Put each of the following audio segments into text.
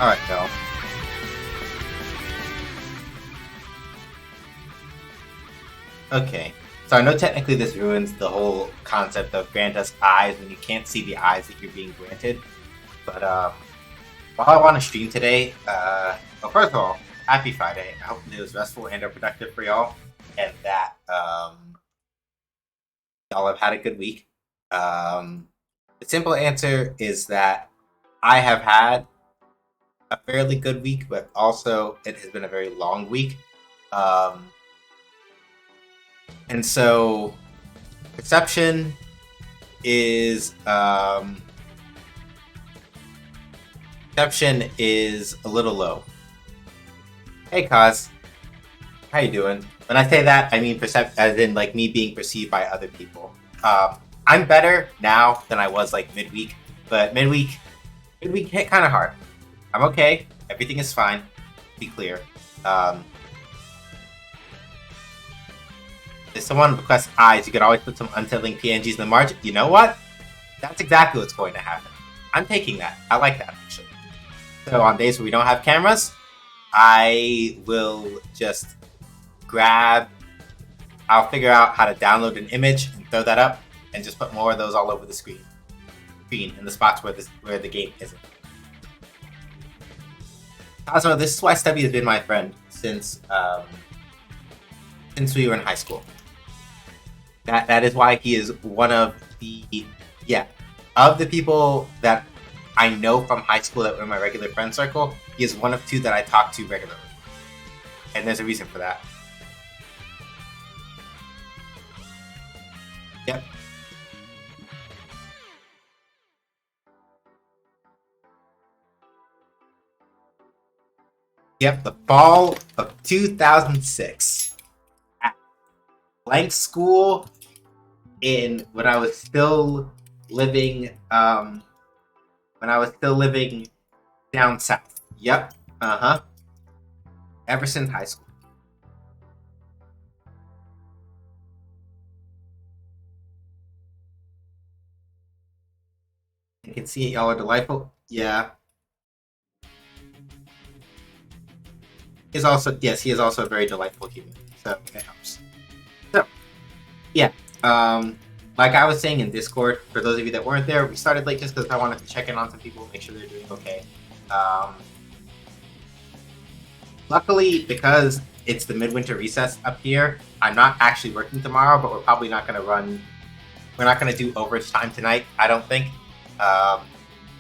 Alright, y'all. Okay. So I know technically this ruins the whole concept of grant us eyes when you can't see the eyes that you're being granted. But while I want to stream today, well, first of all, happy Friday. I hope it was restful and or productive for y'all, and that y'all have had a good week. The simple answer is that I have had a fairly good week, but also it has been a very long week. Um, and so perception is perception is a little low. Hey, Kaz, how you doing? When I say that, I mean as in like me being perceived by other people. I'm better now than I was like midweek, but midweek hit kind of hard. I'm okay. Everything is fine. Be clear. Um, if someone requests eyes, you could always put some unsettling PNGs in the margin. You know what? That's exactly what's going to happen. I'm taking that. I like that actually. So on days where we don't have cameras, I will just grab. I'll figure out how to download an image and throw that up, and just put more of those all over the screen in the spots where the game isn't. Also, this is why Stubby has been my friend since we were in high school. That is why he is one of the of the people that I know from high school that were in my regular friend circle. He is one of two that I talk to regularly, and there's a reason for that. Yep. Yep, the fall of 2006. At blank school when I was still living down south. Yep. Uh-huh. Ever since high school. You can see y'all are delightful. Yeah. He is also a very delightful human. So it helps. So yeah. Like I was saying in Discord, for those of you that weren't there, we started late just because I wanted to check in on some people, make sure they're doing okay. Luckily, because it's the midwinter recess up here, I'm not actually working tomorrow, but we're probably not going to run. We're not going to do overtime tonight, I don't think.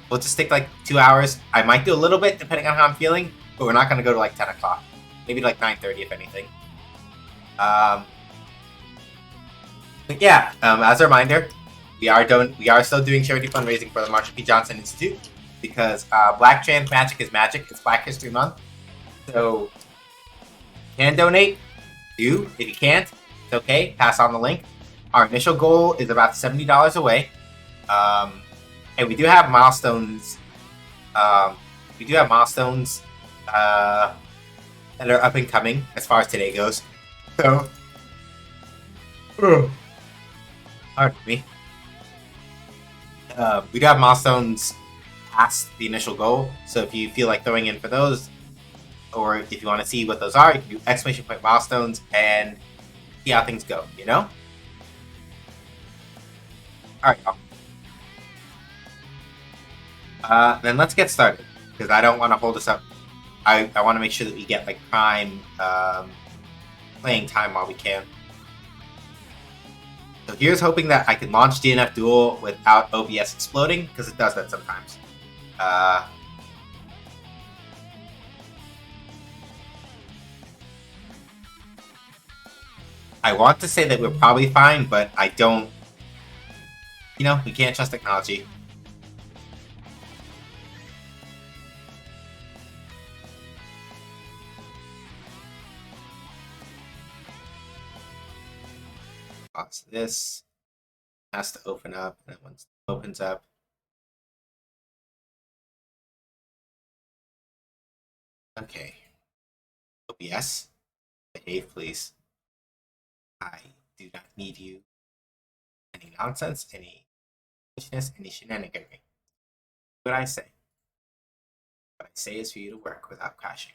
We'll just stick like 2 hours. I might do a little bit depending on how I'm feeling, but we're not going to go to like 10 o'clock. Maybe like 9:30 if anything. But yeah, as a reminder, we are still doing charity fundraising for the Marsha P. Johnson Institute because Black Trans Magic is magic. It's Black History Month, so can donate. Do if you can't, it's okay. Pass on the link. Our initial goal is about $70 away, and we do have milestones. We do have milestones that are up and coming as far as today goes. So, hard for me. We do have milestones past the initial goal. So if you feel like throwing in for those, or if you want to see what those are, you can do exclamation point milestones and see how things go. You know. All right, y'all. Then let's get started because I don't want to hold us up. I want to make sure that we get like prime playing time while we can. So here's hoping that I can launch DNF Duel without OBS exploding, because it does that sometimes. I want to say that we're probably fine, but I don't. You know, we can't trust technology. Pause this. Has to open up, and then once it opens up, okay. OBS, behave, please. I do not need you. Any nonsense, any foolishness, any shenaniganery. What I say. What I say is for you to work without crashing.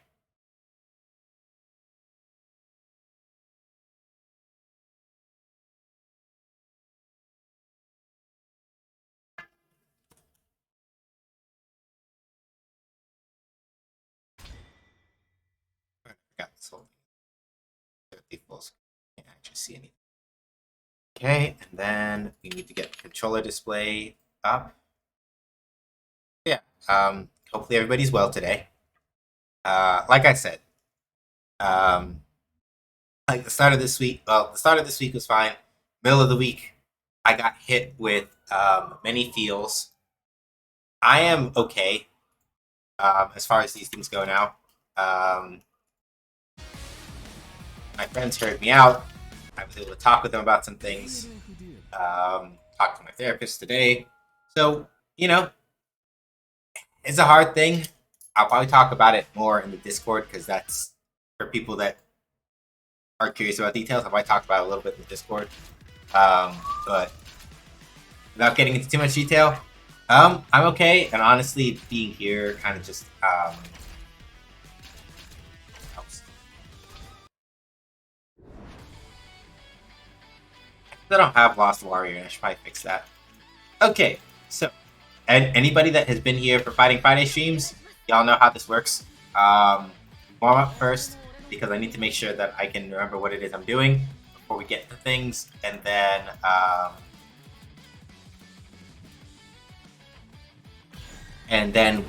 I got this whole thing. Can't actually see anything. Okay, and then we need to get the controller display up. Yeah. Hopefully everybody's well today. Like I said, um, like the start of this week. Well, the start of this week was fine. Middle of the week, I got hit with many feels. I am okay as far as these things go now. My friends heard me out. I was able to talk with them about some things. Talked to my therapist today. So, you know, it's a hard thing. I'll probably talk about it more in the Discord because that's for people that are curious about details. I might talk about it a little bit in the Discord. But without getting into too much detail, I'm okay. And honestly, being here kind of just helps. I don't have Lost Warrior. I should probably fix that. Okay, so and anybody that has been here for Fighting Friday streams, y'all know how this works. Warm up first because I need to make sure that I can remember what it is I'm doing before we get to things, and then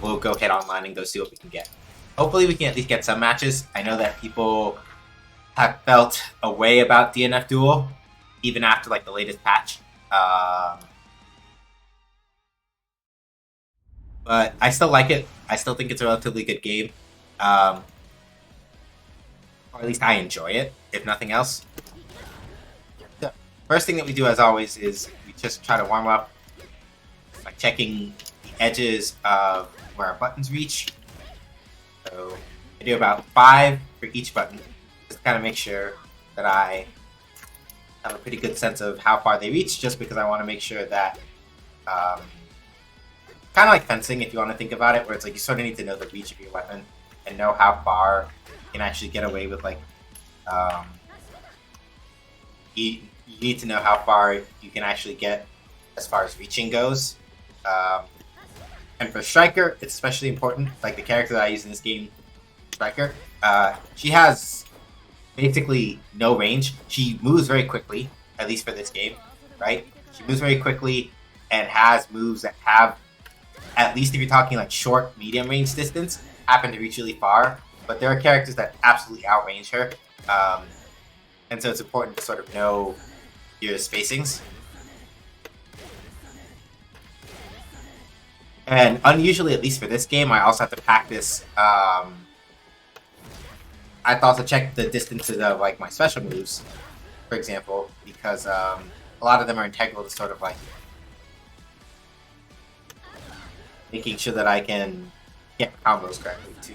we'll go hit online and go see what we can get. Hopefully, we can at least get some matches. I know that people have felt a way about DNF Duel even after like the latest patch. But I still like it. I still think it's a relatively good game. Or at least I enjoy it, if nothing else. The first thing that we do, as always, is we just try to warm up by checking the edges of where our buttons reach. So I do about 5 for each button, just to kind of make sure that I have a pretty good sense of how far they reach, just because I want to make sure that kind of like fencing, if you want to think about it, where it's like you sort of need to know the reach of your weapon and know how far you can actually get away with, like, you need to know how far you can actually get as far as reaching goes. And for Striker, it's especially important. Like the character that I use in this game, Striker, she has basically no range. She moves very quickly, at least for this game, right? She moves very quickly and has moves that have, at least if you're talking like short, medium range distance, happen to reach really far. But there are characters that absolutely outrange her. And so it's important to sort of know your spacings. And unusually, at least for this game, I also have to practice. I have to also check the distances of like my special moves, for example, because a lot of them are integral to sort of like making sure that I can get combos correctly too.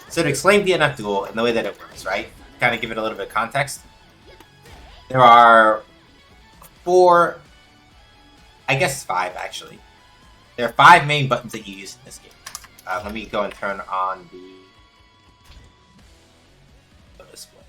So to explain DNF Duel and the way that it works, right? Kind of give it a little bit of context. There are 4, I guess 5 actually. There are 5 main buttons that you use in this game. Let me go and turn on the display.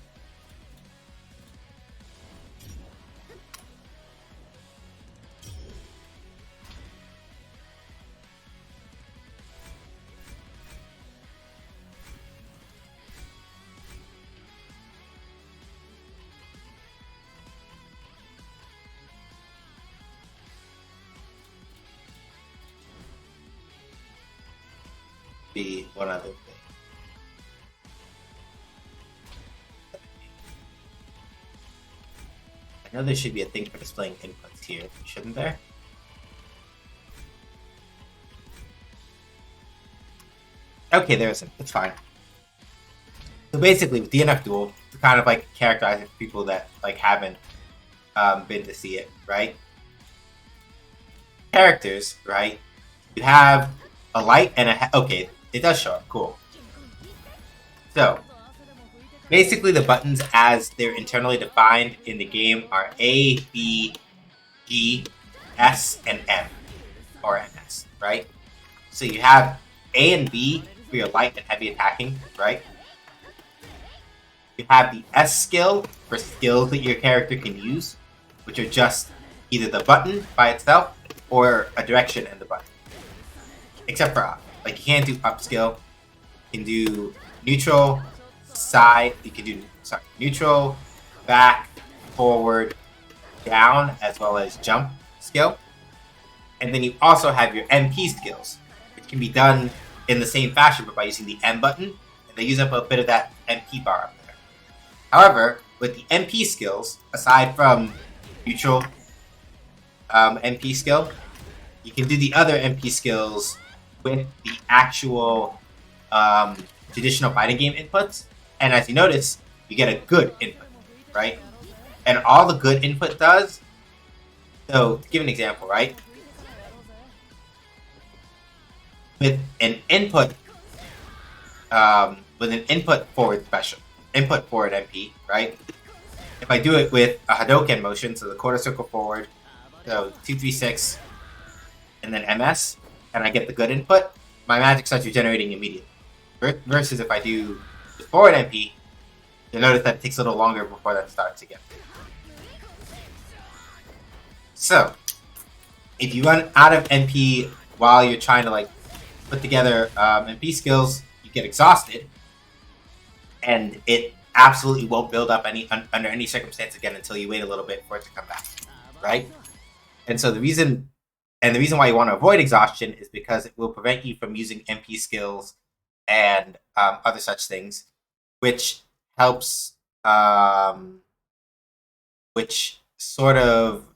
Be one other thing. I know there should be a thing for displaying inputs here, shouldn't there? Okay, there isn't. It's fine. So basically, with DNF Duel, to kind of like characterize it for people that like haven't been to see it, right? Characters, right? You have a light and a okay. It does show up. Cool. So, basically the buttons as they're internally defined in the game are A, B, G, S, and M. Or MS, right? So you have A and B for your light and heavy attacking, right? You have the S skill for skills that your character can use, which are just either the button by itself or a direction in the button. Except for up. Like, you can't do up skill. You can do neutral, side, you can do, neutral, back, forward, down, as well as jump skill. And then you also have your MP skills, which can be done in the same fashion, but by using the M button, and they use up a bit of that MP bar up there. However, with the MP skills, aside from neutral MP skill, you can do the other MP skills with the actual traditional fighting game inputs, and as you notice, you get a good input, right? And all the good input does, so to give an example, right? With an input forward special, input forward MP, right? If I do it with a Hadoken motion, so the quarter circle forward, so 2, 3, 6, and then MS, and I get the good input, my magic starts regenerating immediately. Versus if I do the forward MP, you'll notice that it takes a little longer before that starts again. So, if you run out of MP while you're trying to like put together MP skills, you get exhausted, and it absolutely won't build up under any circumstance again until you wait a little bit for it to come back, right? And so the reason why you want to avoid exhaustion is because it will prevent you from using MP skills and other such things, which helps, which sort of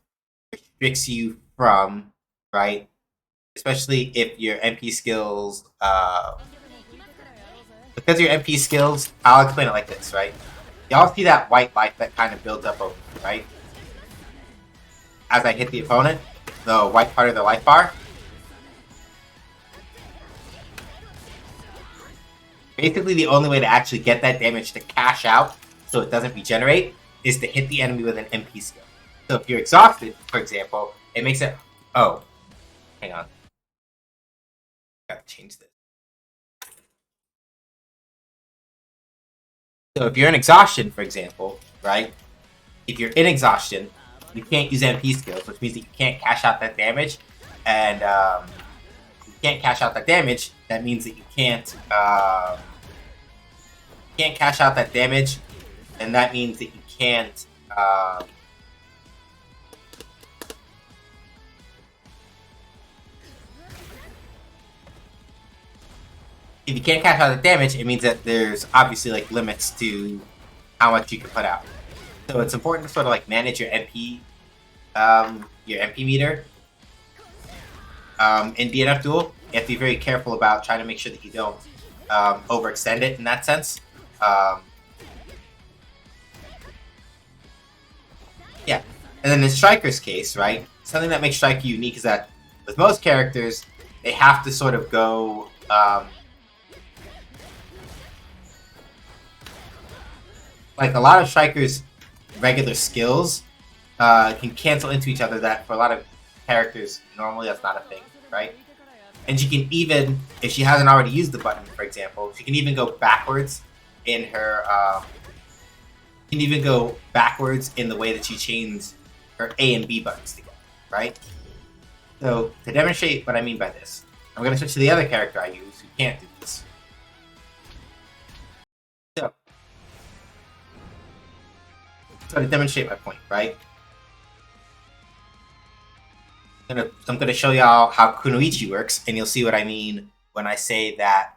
restricts you from, right? Especially if your MP skills, because your MP skills, I'll explain it like this, right? Y'all see that white light that kind of builds up over, right? As I hit the opponent, the white part of the life bar. Basically, the only way to actually get that damage to cash out so it doesn't regenerate is to hit the enemy with an MP skill. So if you're exhausted, for example, it makes it... Oh. Hang on. Gotta change this. So if you're in exhaustion, for example, right? If you're in exhaustion, you can't use MP skills, which means that you can't cash out that damage. And if you can't cash out that damage, that means that you can't cash out that damage, and that means that you can't if you can't cash out the damage, it means that there's obviously like limits to how much you can put out. So it's important to sort of like manage your MP meter. In DNF Duel, you have to be very careful about trying to make sure that you don't overextend it in that sense. Yeah, and then in Striker's case, right, something that makes Striker unique is that with most characters, they have to sort of go... like a lot of Striker's regular skills can cancel into each other, that for a lot of characters, normally that's not a thing, right? And she can even, if she hasn't already used the button, for example, she can even go backwards in her, can even go backwards in the way that she chains her A and B buttons together, right? So, to demonstrate what I mean by this, I'm going to switch to the other character I use who can't do this. So to demonstrate my point, right? I'm gonna show y'all how Kunoichi works, and you'll see what I mean when I say that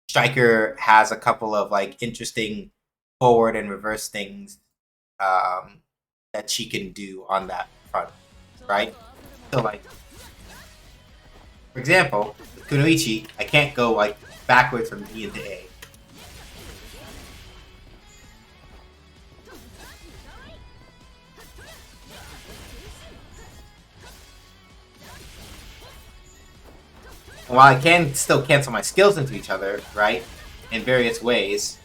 Striker has a couple of like interesting forward and reverse things that she can do on that front, right? So like, for example, with Kunoichi, I can't go like backwards from B into A. And while I can still cancel my skills into each other, right, in various ways,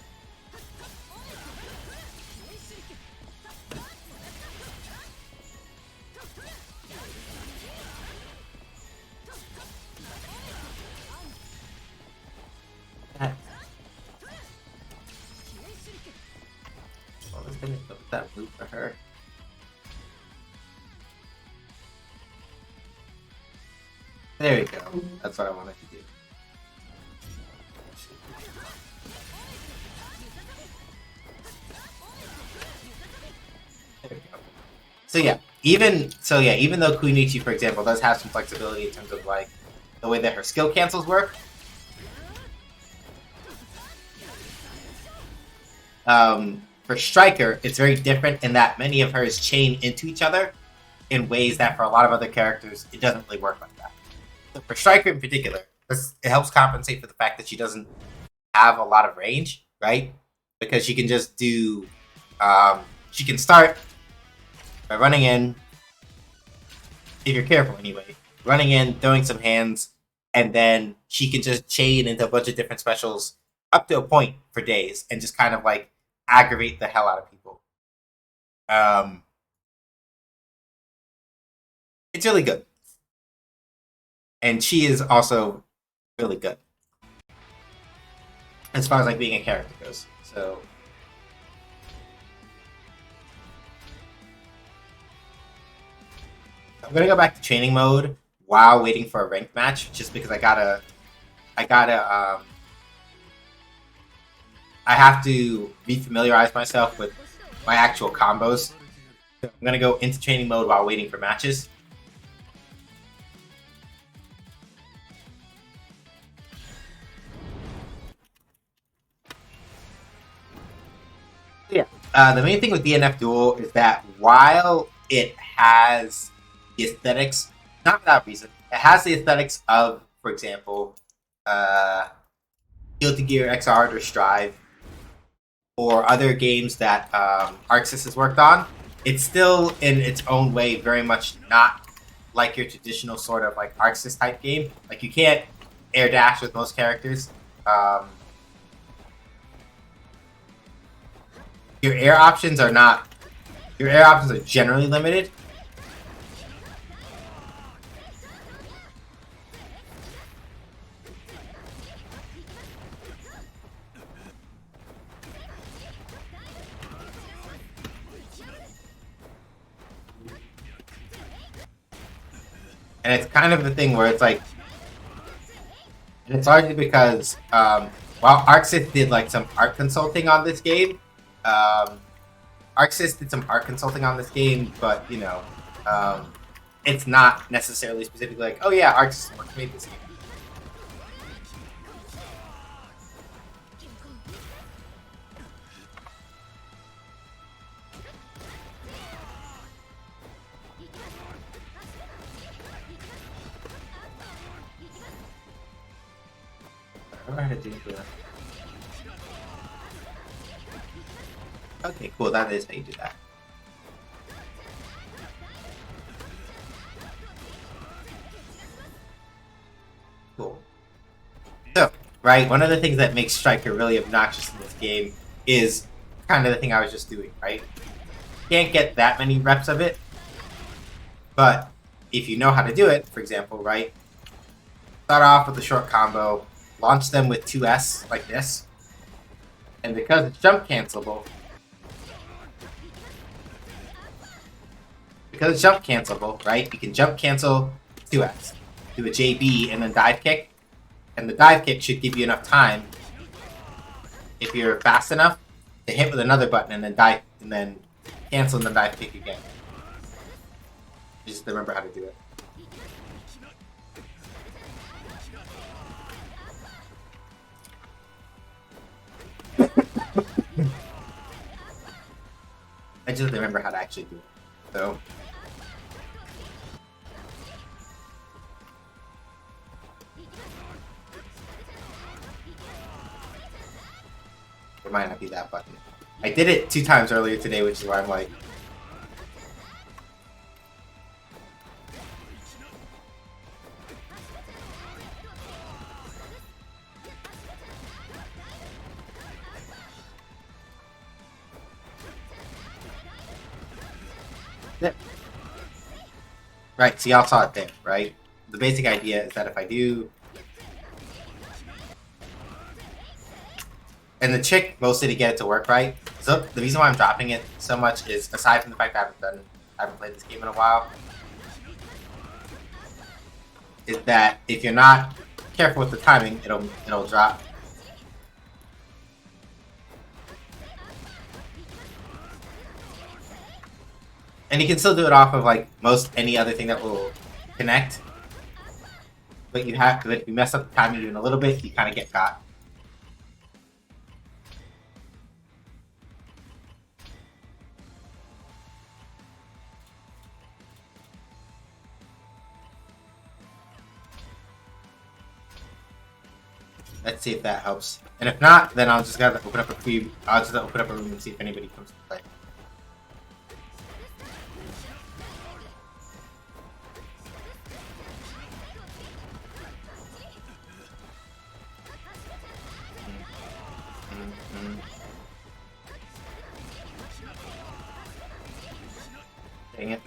That move for her. There we go. That's what I wanted to do. There we go. Even though Kuinichi, for example, does have some flexibility in terms of like the way that her skill cancels work, for Striker, it's very different in that many of hers chain into each other in ways that for a lot of other characters, it doesn't really work like that. So for Striker in particular, it helps compensate for the fact that she doesn't have a lot of range, right? Because she can just do, she can start by running in, if you're careful anyway, running in, throwing some hands, and then she can just chain into a bunch of different specials up to a point for days and just kind of like aggravate the hell out of people. It's really good. And she is also really good as far as like being a character goes. So I'm gonna go back to training mode while waiting for a ranked match, just because I have to refamiliarize myself with my actual combos. So I'm gonna go into training mode while waiting for matches. Yeah. The main thing with DNF Duel is that while it has the aesthetics, not without reason, it has the aesthetics of, for example, Guilty Gear Xrd or Strive, or other games that ArcSys has worked on. It's still, in its own way, very much not like your traditional sort of like ArcSys type game. Like, you can't air dash with most characters. Your air options are generally limited. And it's kind of the thing where it's like, and it's largely because while ArcSys did like some art consulting on this game, ArcSys did some art consulting on this game, but you know, it's not necessarily specifically like, oh yeah, ArcSys made this game. I don't know how to do that. Okay, cool. That is how you do that. Cool. So, right, one of the things that makes Striker really obnoxious in this game is kind of the thing I was just doing, right? Can't get that many reps of it, but if you know how to do it, for example, right? Start off with a short combo, launch them with 2S like this, and because it's jump cancelable, right? You can jump cancel 2S, do a JB, and then dive kick. And the dive kick should give you enough time, if you're fast enough, to hit with another button and then dive, and then cancel and then dive kick again. Just remember how to do it. I just remember how to actually do it. So. It might not be that button. I did it 2 times earlier today, which is why I'm like... Yeah. Right, so y'all saw it there, right? The basic idea is that if I do... and the trick mostly to get it to work right. So the reason why I'm dropping it so much is, aside from the fact that I haven't played this game in a while, is that if you're not careful with the timing, it'll drop. And you can still do it off of like most any other thing that will connect. But if you mess up the timing even a little bit, you kind of get caught. Let's see if that helps. And if not, then I'll just gotta open up a room and see if anybody comes to play. Dang it.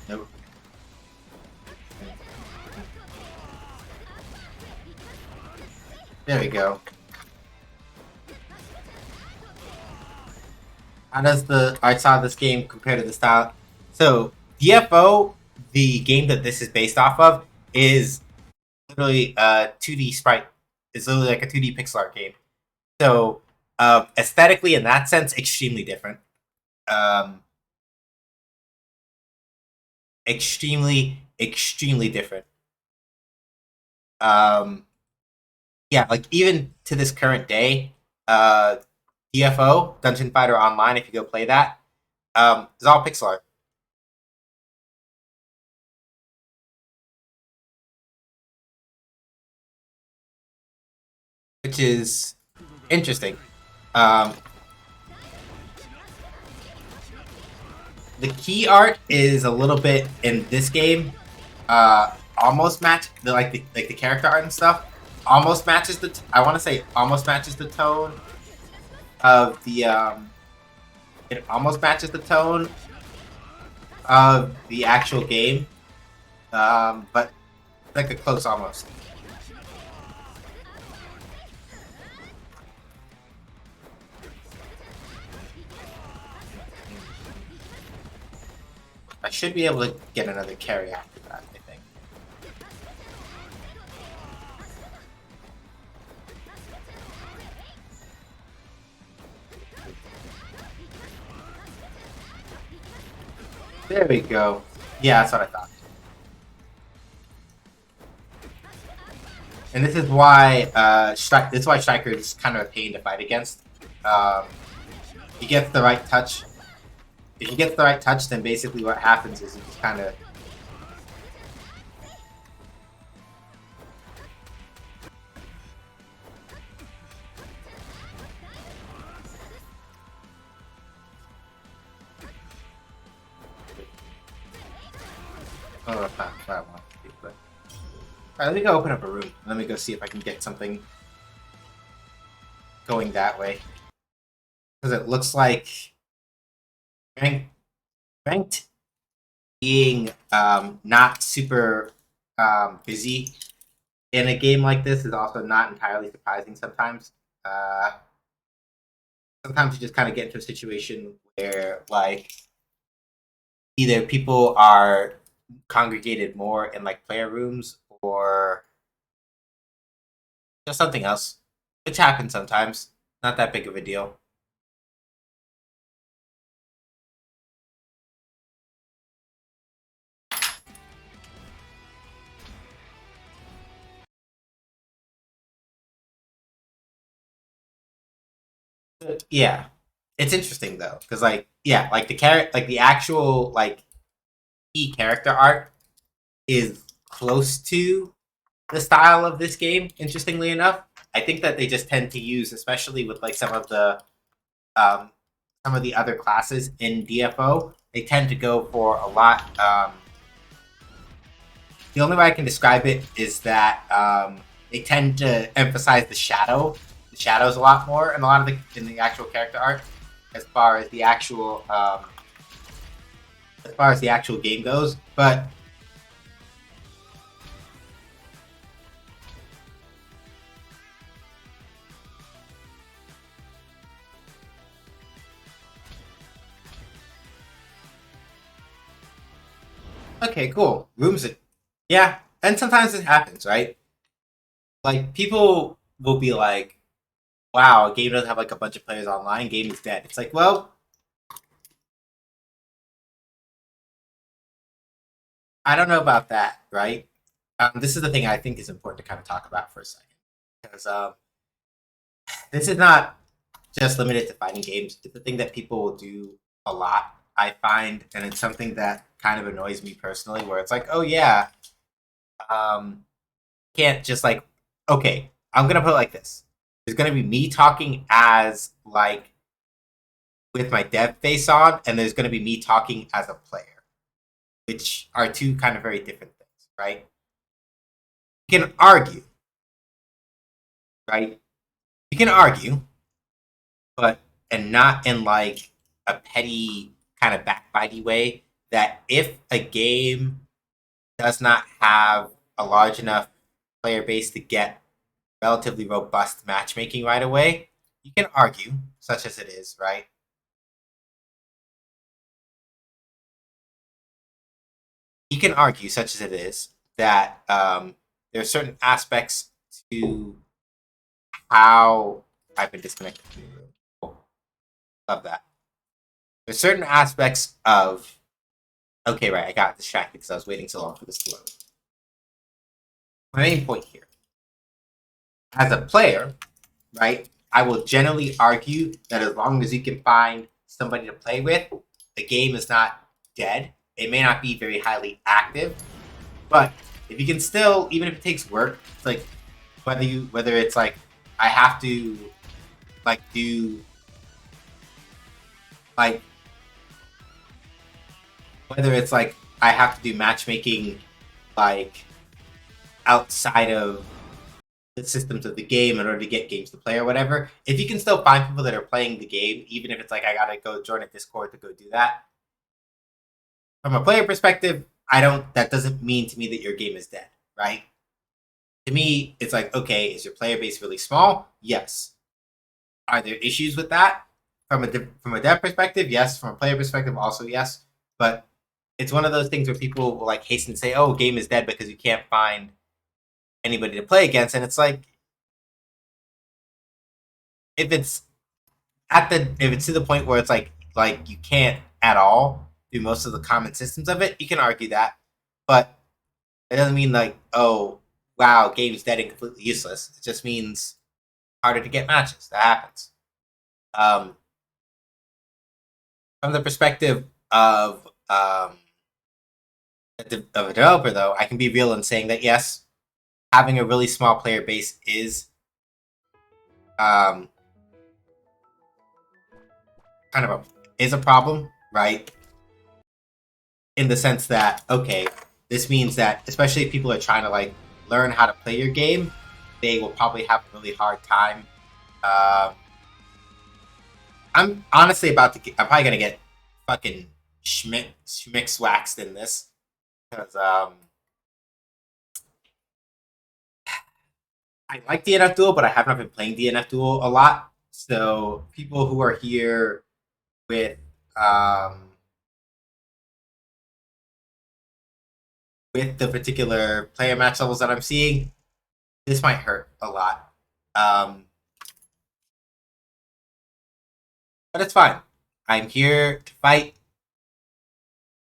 Nope. There we go. How does the art style of this game compare to the style? So, DFO, the game that this is based off of, is literally a 2D sprite. It's literally like a 2D pixel art game. So, aesthetically, in that sense, extremely different. Extremely different. Yeah, like even to this current day, DFO, Dungeon Fighter Online, if you go play that, it's all pixel art. Which is interesting. The key art is a little bit in this game, almost match the character art and stuff. Almost matches I want to say almost matches the tone of the it almost matches the tone of the actual game, but like a close almost. I should be able to get another carry after that, I think. There we go. Yeah, that's what I thought. And this is why Striker is kind of a pain to fight against. He gets the right touch. If he gets the right touch, then basically what happens is he just kind of... Oh, that's not what I want to do, but... Alright, let me go open up a room. Let me go see if I can get something going that way. Because it looks like... Ranked being not super busy in a game like this is also not entirely surprising sometimes. Sometimes you just kind of get into a situation where, like, either people are congregated more in, like, player rooms or just something else, which happens sometimes. Not that big of a deal. Yeah, it's interesting though, because like like the actual like key character art is close to the style of this game. Interestingly enough, I think that they just tend to use, especially with like some of the um, some of the other classes in DFO, they tend to go for a lot. The only way I can describe it is that they tend to emphasize the shadows a lot more, in a lot of the actual character art, as far as the actual game goes. But okay, cool. Rooms, yeah, and sometimes it happens, right? Like people will be like, "Wow, a game doesn't have like a bunch of players online. Game is dead." It's like, well, I don't know about that, right? This is the thing I think is important to kind of talk about for a second, because this is not just limited to fighting games. It's a thing that people will do a lot, I find, and it's something that kind of annoys me personally. Where it's like, oh yeah, can't just like, okay, I'm gonna put it like this. There's gonna be me talking as like with my dev face on, and there's gonna be me talking as a player, which are two kind of very different things, right? You can argue, right? You can argue, but and not in like a petty kind of backbitey way. That if a game does not have a large enough player base to get relatively robust matchmaking right away, you can argue, such as it is, right? You can argue, such as it is, that there are certain aspects to how I've been disconnected from the room. Cool. Love that. There's certain aspects of okay, right? I got distracted because I was waiting so long for this to load. My main point here, as a player, right? I will generally argue that as long as you can find somebody to play with, the game is not dead. It may not be very highly active, but if you can still, even if it takes work, it's like whether it's like I have to like do like whether it's like I have to do matchmaking like outside of the systems of the game in order to get games to play or whatever. If you can still find people that are playing the game, even if it's like I gotta go join a Discord to go do that, from a player perspective, I don't. That doesn't mean to me that your game is dead, right? To me, it's like okay, is your player base really small? Yes. Are there issues with that? From a dev perspective, yes. From a player perspective, also yes. But it's one of those things where people will like hasten to say, "Oh, game is dead because you can't find anybody to play against," and it's like if it's if it's to the point where it's like you can't at all do most of the common systems of it, you can argue that, but it doesn't mean like oh wow game's dead and completely useless. It just means harder to get matches. That happens. Um, from the perspective of of a developer, though, I can be real in saying that yes, having a really small player base um, kind of is a problem, right? In the sense that okay, this means that especially if people are trying to like learn how to play your game, they will probably have a really hard time. Um, I'm honestly about to get. I'm probably gonna get fucking schmix waxed in this because I like DNF Duel, but I have not been playing DNF Duel a lot. So people who are here with um, with the particular player match levels that I'm seeing, this might hurt a lot. Um, but it's fine. I'm here to fight.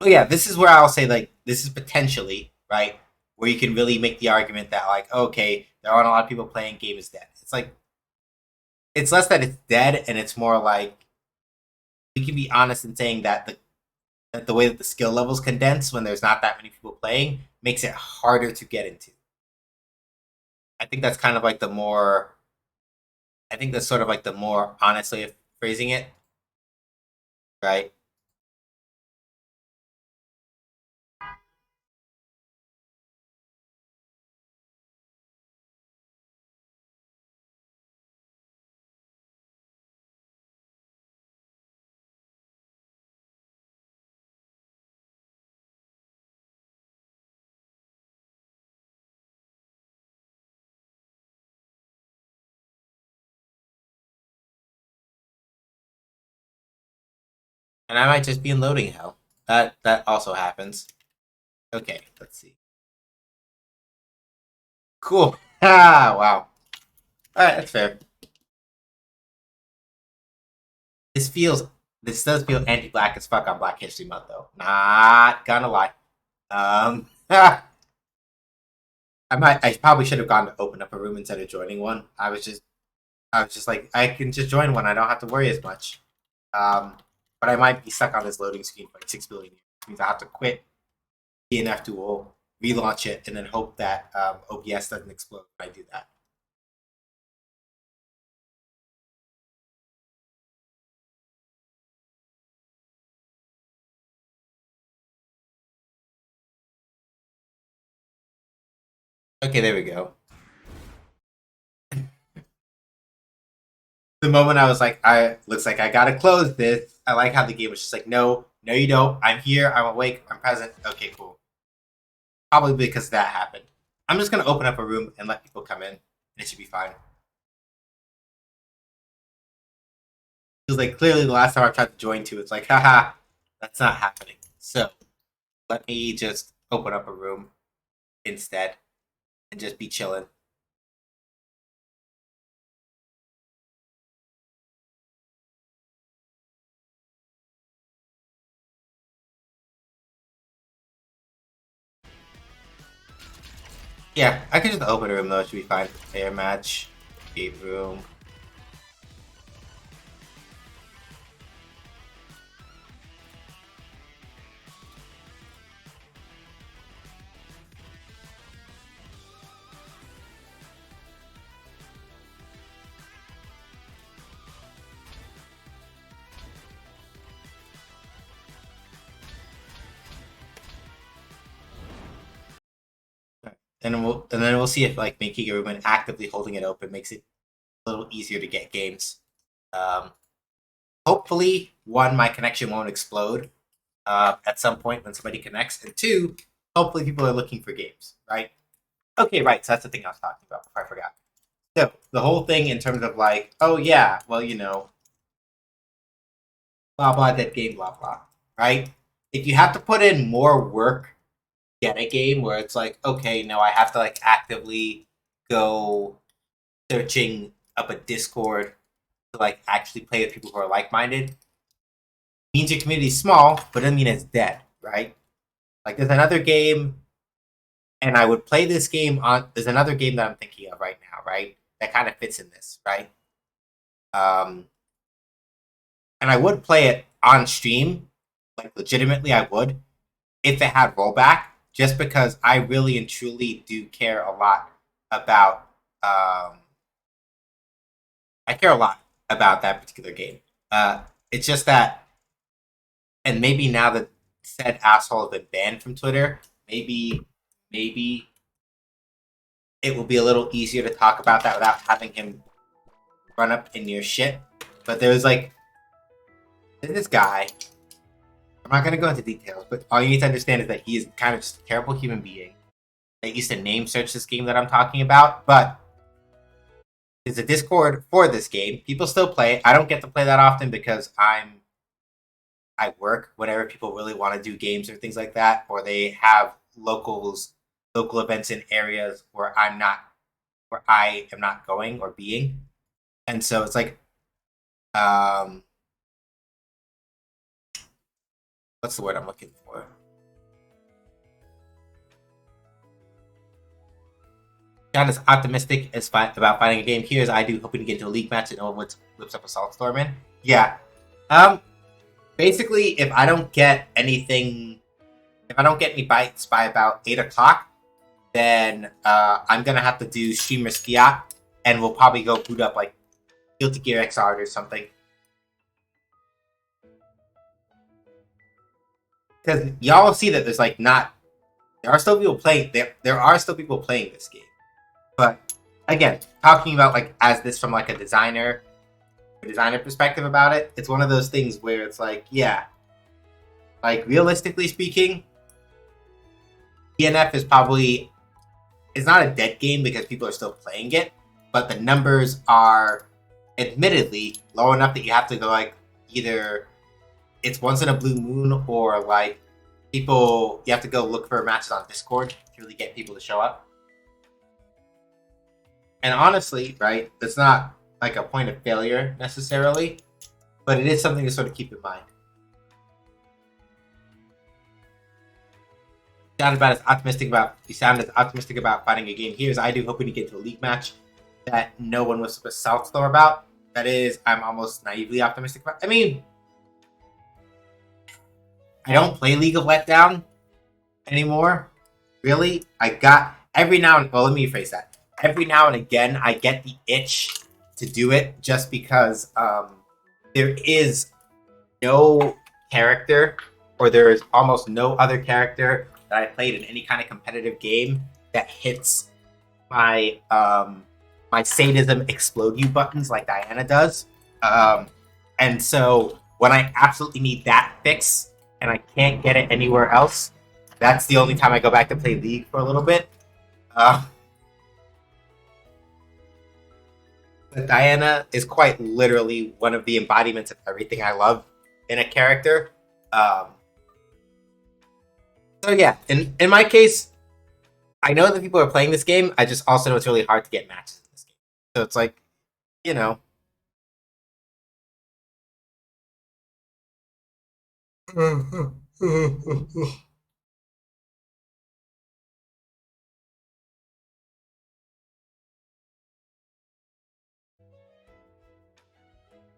Oh yeah, this is where I'll say like this is potentially right where you can really make the argument that like okay, there aren't a lot of people playing game is dead. It's like it's less that it's dead and it's more like we can be honest in saying that the way that the skill levels condense when there's not that many people playing makes it harder to get into. I think that's kind of like the more I think that's sort of like the more honestly phrasing it, right? And I might just be in loading hell. That also happens. Okay, let's see. Cool. Ah, wow. Alright, that's fair. This does feel anti-black as fuck on Black History Month, though. Not gonna lie. I probably should have gone to open up a room instead of joining one. I was just like, I can just join one. I don't have to worry as much. But I might be stuck on this loading screen for like 6 billion years. Which means I have to quit DNF Duel, relaunch it, and then hope that OBS doesn't explode when I do that. Okay, there we go. The moment I was like, looks like I gotta close this. I like how the game was just like, no, you don't. I'm here. I'm awake. I'm present. Okay, cool. Probably because that happened. I'm just gonna open up a room and let people come in, and it should be fine. Because like clearly the last time I tried to join too, it's like, haha, that's not happening. So let me just open up a room instead and just be chilling. Yeah, I can just open a room though, it should be fine. Air match, gate room. And then we'll see if like making a room and actively holding it open makes it a little easier to get games. Hopefully, one, my connection won't explode at some point when somebody connects, and two, hopefully people are looking for games, right? Okay, right. So that's the thing I was talking about before I forgot. So the whole thing in terms of like, oh yeah, well blah blah that game, blah blah, right? If you have to put in more work get a game where it's like, okay, no, I have to like actively go searching up a Discord to like actually play with people who are like minded. Means your community's small, but doesn't mean it's dead, right? Like there's another game, and I would play this game on. There's another game that I'm thinking of right now, right? That kind of fits in this, right? Um, and I would play it on stream, like legitimately, I would if it had rollback, just because I really and truly do care a lot about. I care a lot about that particular game. It's just that, and maybe now that said asshole has been banned from Twitter, maybe it will be a little easier to talk about that without having him run up in your shit. But there's this guy. I'm not gonna go into details, but all you need to understand is that he is kind of just a terrible human being. They used to name search this game that I'm talking about, but there's a Discord for this game. People still play it. I don't get to play that often because I work whenever people really want to do games or things like that, or they have local events in areas where I am not going or being. And so it's like what's the word I'm looking for? Not as optimistic as about finding a game here as I do, hoping to get into a league match and no one whips up a Salt Storm in. Yeah. Basically, if I don't get any bites by about 8 o'clock, then I'm gonna have to do streamer fiat, and we'll probably go boot up like Guilty Gear XR or something. because y'all will see that there's like not there are still people playing there are still people playing this game, but again, talking about like as this from like a designer perspective about it, it's one of those things where it's like, yeah, like realistically speaking, DNF is probably it's not a dead game because people are still playing it, but the numbers are admittedly low enough that you have to go like either it's once in a blue moon or like people you have to go look for matches on Discord to really get people to show up. And honestly, right, it's not like a point of failure necessarily, but it is something to sort of keep in mind. You sound as optimistic about finding a game here as I do, hoping to get to a league match that no one was a South Star about. That is, I'm almost naively optimistic about. I mean, I don't play League of Letdown anymore. Really, I got every now and well, let me rephrase that. Every now and again, I get the itch to do it just because there is no character, or there is almost no other character that I played in any kind of competitive game that hits my my sadism explode you buttons like Diana does. And so when I absolutely need that fix and I can't get it anywhere else, that's the only time I go back to play League for a little bit. But Diana is quite literally one of the embodiments of everything I love in a character. So yeah, in my case, I know that people are playing this game. I just also know it's really hard to get matches in this game. So it's like, you know.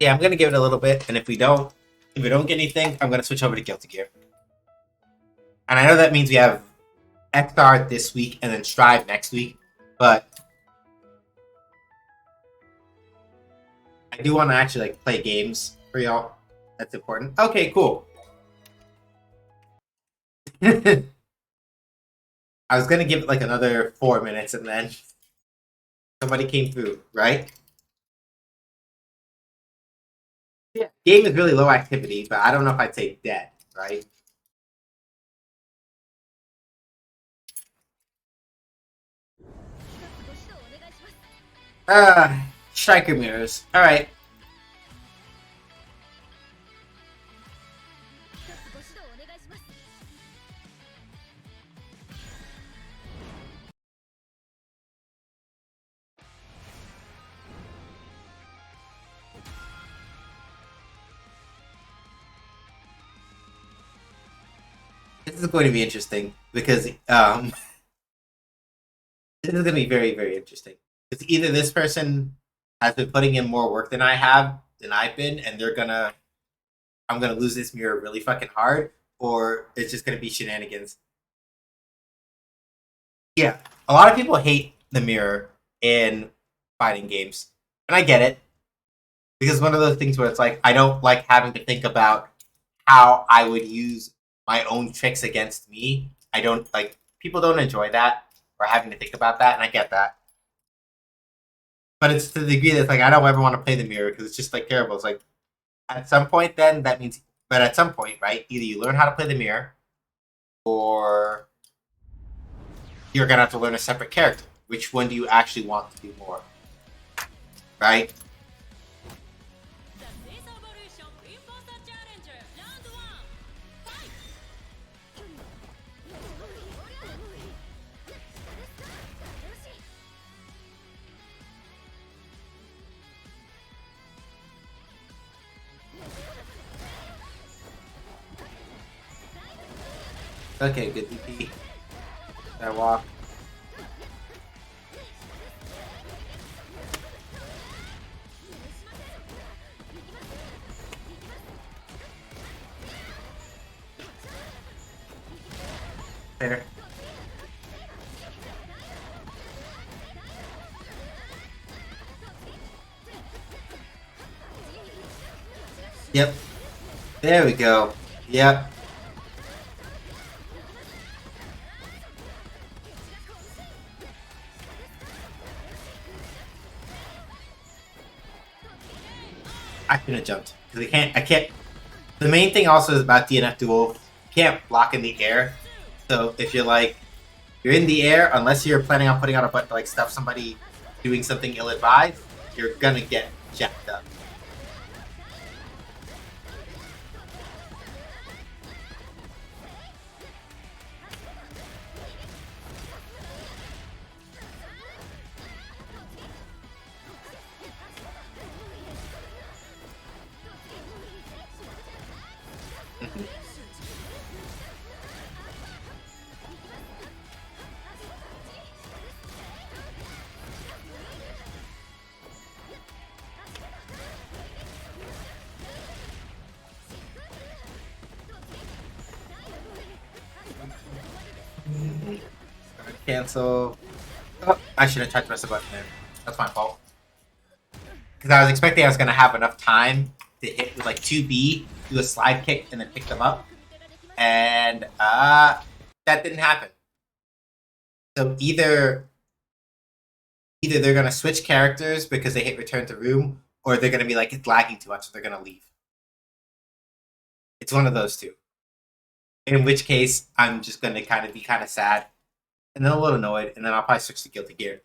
Yeah, I'm gonna give it a little bit, and if we don't get anything, I'm gonna switch over to Guilty Gear. And I know that means we have XR this week and then Strive next week, but I do want to actually like play games for y'all. That's important. Okay, cool. I was gonna give it like another 4 minutes, and then somebody came through, right? Yeah. Game is really low activity, but I don't know if I'd say dead, right? Striker mirrors. Alright. This is going to be interesting because this is going to be very, very interesting. It's either this person has been putting in more work than I've been, and I'm gonna lose this mirror really fucking hard, or it's just gonna be shenanigans. Yeah, a lot of people hate the mirror in fighting games, and I get it because one of those things where it's like I don't like having to think about how I would use my own tricks against me. I don't like people don't enjoy that or having to think about that, and I get that. But it's to the degree that it's like I don't ever want to play the mirror because it's just like terrible. It's like at some point, then that means, but at some point, right? Either you learn how to play the mirror, or you're gonna have to learn a separate character. Which one do you actually want to do more? Right? Okay, good DP. That walk. Fair. Yep. There we go. Yep. I shouldn't have jumped because I can't. The main thing also is about DNF duel. You can't block in the air. So if you're like you're in the air, unless you're planning on putting out a button to like stuff somebody doing something ill-advised, you're gonna get jacked up. Cancel. Oh, I should have tried to press the button there. That's my fault. Because I was expecting I was gonna have enough time to hit with like 2B, do a slide kick, and then pick them up. And that didn't happen. So either they're gonna switch characters because they hit return to room, or they're gonna be like it's lagging too much, so they're gonna leave. It's one of those two. In which case, I'm just gonna be kind of sad, and then a little annoyed, and then I'll probably switch to Guilty Gear.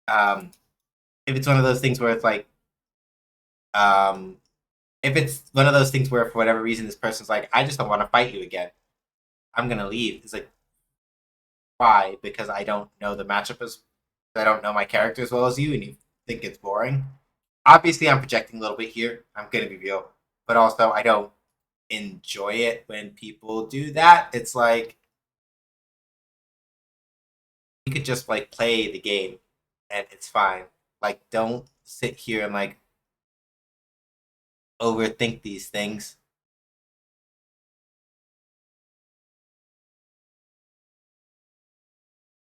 If it's one of those things where it's like, if it's one of those things where for whatever reason this person's like, I just don't want to fight you again, I'm gonna leave. It's like, why? Because I don't know the matchup as I don't know my character as well as you, and you think it's boring. Obviously, I'm projecting a little bit here. I'm gonna be real, but also I don't enjoy it when people do that. It's like you could just like play the game and it's fine. Like, don't sit here and like overthink these things.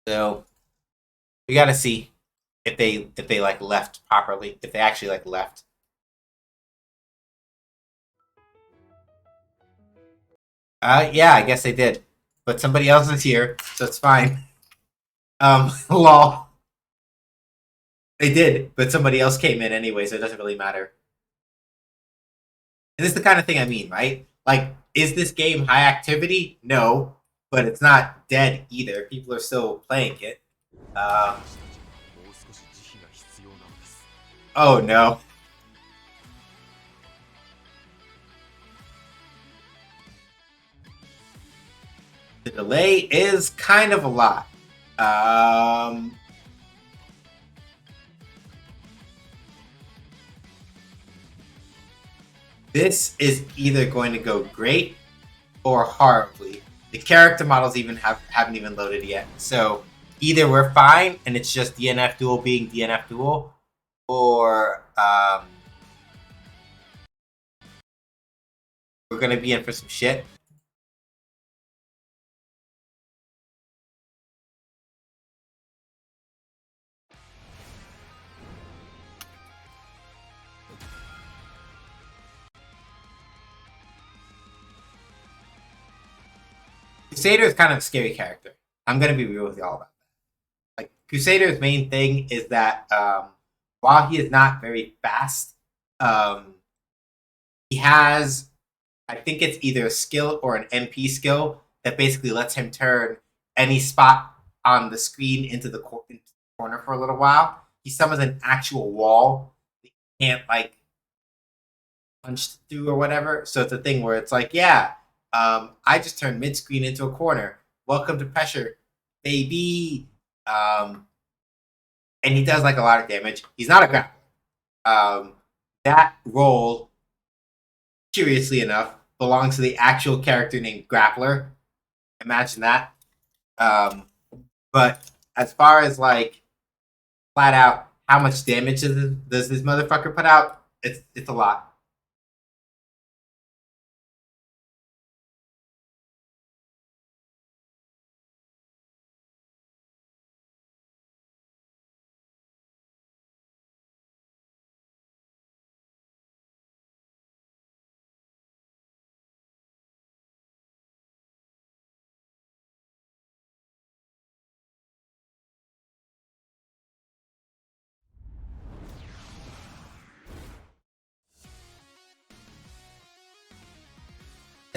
So we gotta see if they like left properly, if they actually like left. Yeah, I guess they did, but somebody else is here, so it's fine. Lol. They did, but somebody else came in anyway, so it doesn't really matter. And this is the kind of thing I mean, right? Like, is this game high activity? No, but it's not dead either. People are still playing it. Oh no. The delay is kind of a lot. This is either going to go great or horribly. The character models haven't even loaded yet. So either we're fine and it's just DNF duel being DNF duel, or we're gonna be in for some shit. Crusader is kind of a scary character. I'm gonna be real with y'all about that. Like, Crusader's main thing is that while he is not very fast, he has, I think it's either a skill or an MP skill that basically lets him turn any spot on the screen into the corner for a little while. He summons an actual wall that you can't like punch through or whatever. So it's a thing where it's like, yeah, I just turned mid screen into a corner. Welcome to pressure, baby. And he does like a lot of damage. He's not a grappler. That role, curiously enough, belongs to the actual character named Grappler. Imagine that. But as far as like flat out how much damage does this motherfucker put out, it's a lot.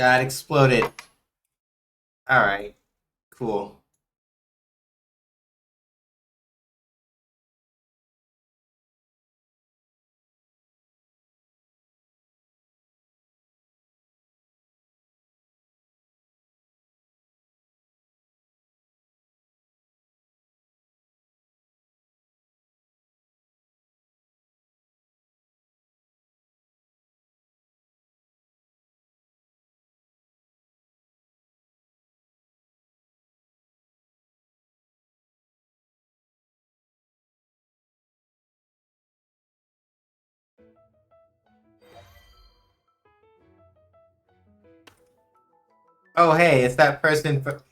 That exploded. Alright. Cool. Oh hey, it's that person from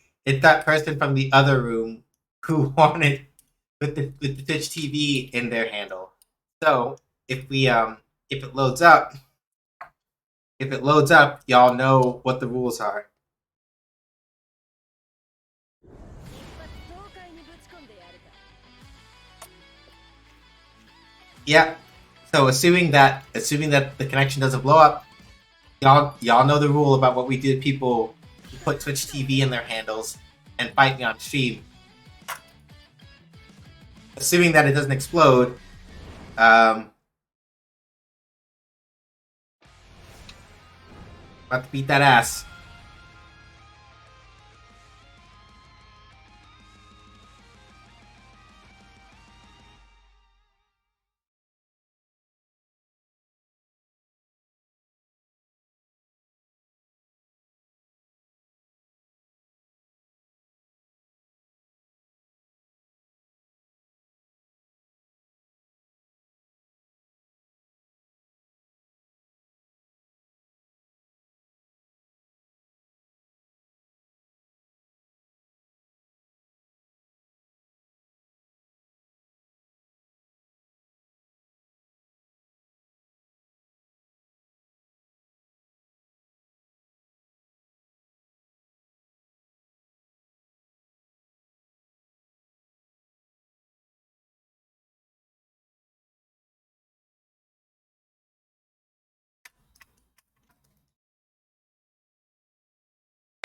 the other room who wanted with the Twitch TV in their handle. So if we if it loads up, y'all know what the rules are. Yeah. So assuming that the connection doesn't blow up, y'all know the rule about what we do to people who put Twitch TV in their handles and fight me on stream. Assuming that it doesn't explode, about to beat that ass.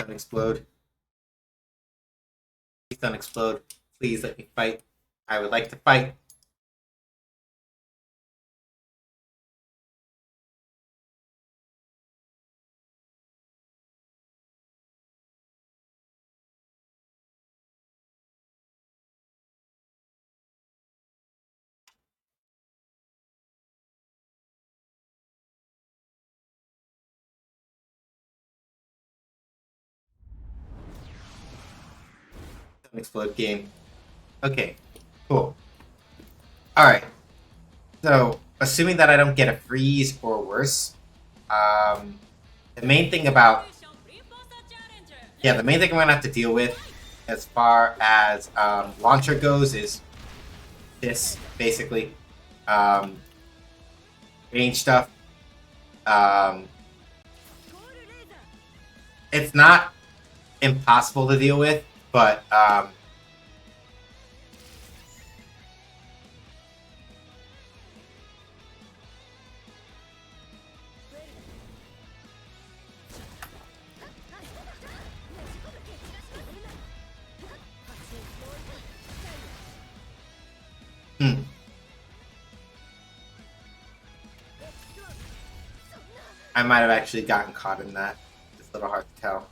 Don't explode. Please don't explode. Please let me fight. I would like to fight. Don't explode game. Okay, cool. Alright. So, assuming that I don't get a freeze or worse, the main thing about the main thing I'm gonna have to deal with as far as launcher goes is this, basically. Range stuff. It's not impossible to deal with, but I might have actually gotten caught in that. It's a little hard to tell.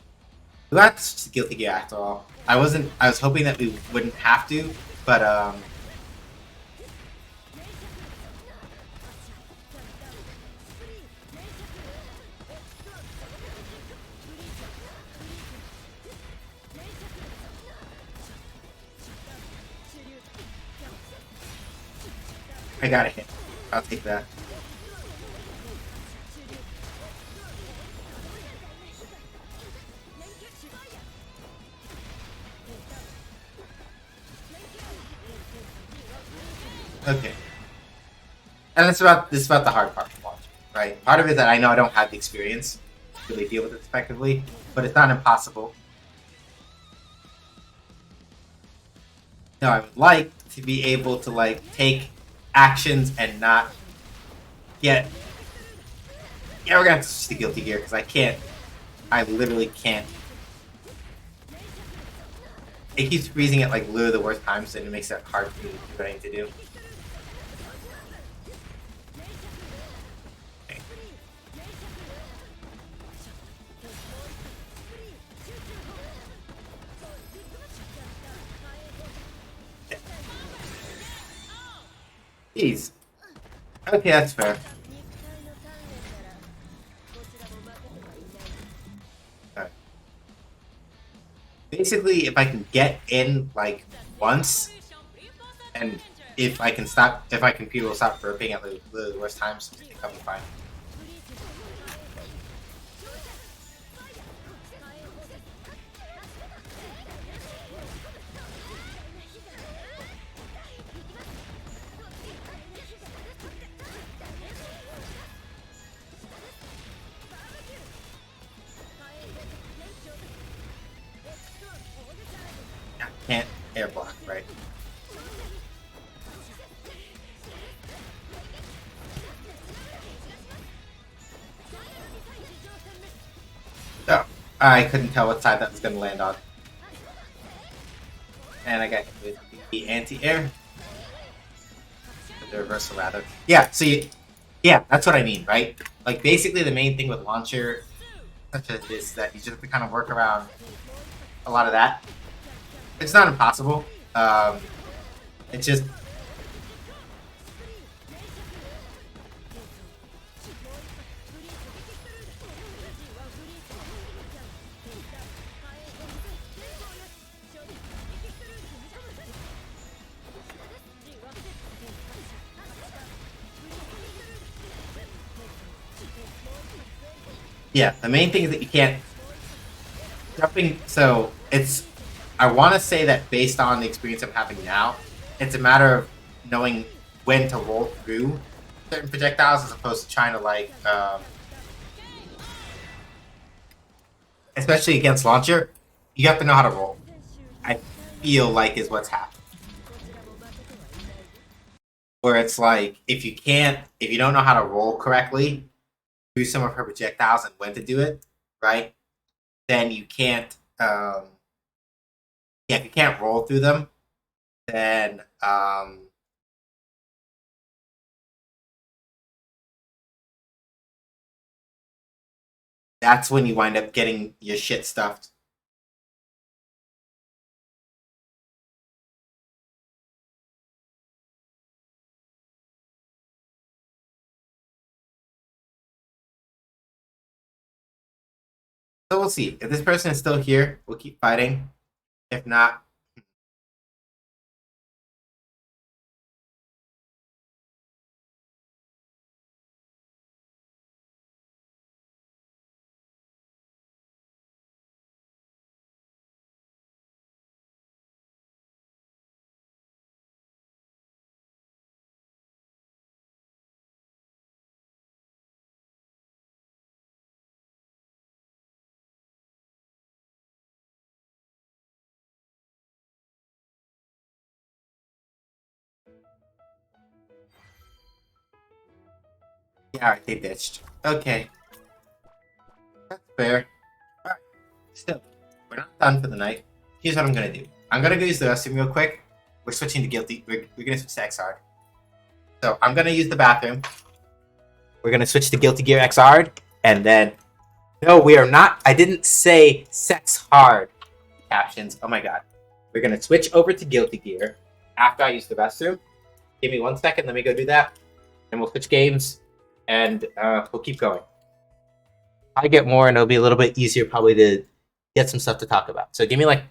We got to Guilty Gear after all. I was hoping that we wouldn't have to, but I got a hit. I'll take that. Okay. And this is about the hard part of launching, right? Part of it is that I know I don't have the experience to really deal with it effectively, but it's not impossible. Now I would like to be able to like take actions and not get. Yeah, we're gonna have to switch to Guilty Gear because I can't I literally can't. It keeps freezing at like literally the worst times, and it makes it hard for me to do what I need to do. Okay. Jeez. Okay, that's fair. Alright. Basically, if I can get in like once, and if I can people stop burping at the worst times, I think I'll be fine. I can't air block, right? Oh, I couldn't tell what side that was going to land on. And I got hit with the anti-air. The reversal, rather. Yeah, yeah, that's what I mean, right? Like, basically, the main thing with launcher, such as this, is that you just have to kind of work around a lot of that. It's not impossible. It's just yeah. The main thing is that you can't jumping. So it's. I want to say that based on the experience I'm having now, it's a matter of knowing when to roll through certain projectiles as opposed to trying to like, especially against launcher, you have to know how to roll. I feel like is what's happening. Where it's like if you don't know how to roll correctly through some of her projectiles and when to do it, right? Then you can't. Yeah, if you can't roll through them, then that's when you wind up getting your shit stuffed. So we'll see. If this person is still here, we'll keep fighting. If not, yeah, alright, they ditched. Okay, that's fair. Alright, still, we're not done for the night. Here's what I'm gonna do. I'm gonna go use the restroom real quick. We're switching to guilty. We're gonna switch to XR. So I'm gonna use the bathroom. We're gonna switch to Guilty Gear XR, and then no, we are not. I didn't say sex hard captions. Oh my god. We're gonna switch over to Guilty Gear after I use the restroom. Give me 1 second. Let me go do that, and we'll switch games, and we'll keep going. I get more, and it'll be a little bit easier probably to get some stuff to talk about. So give me like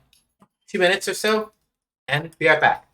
2 minutes or so, and be right back.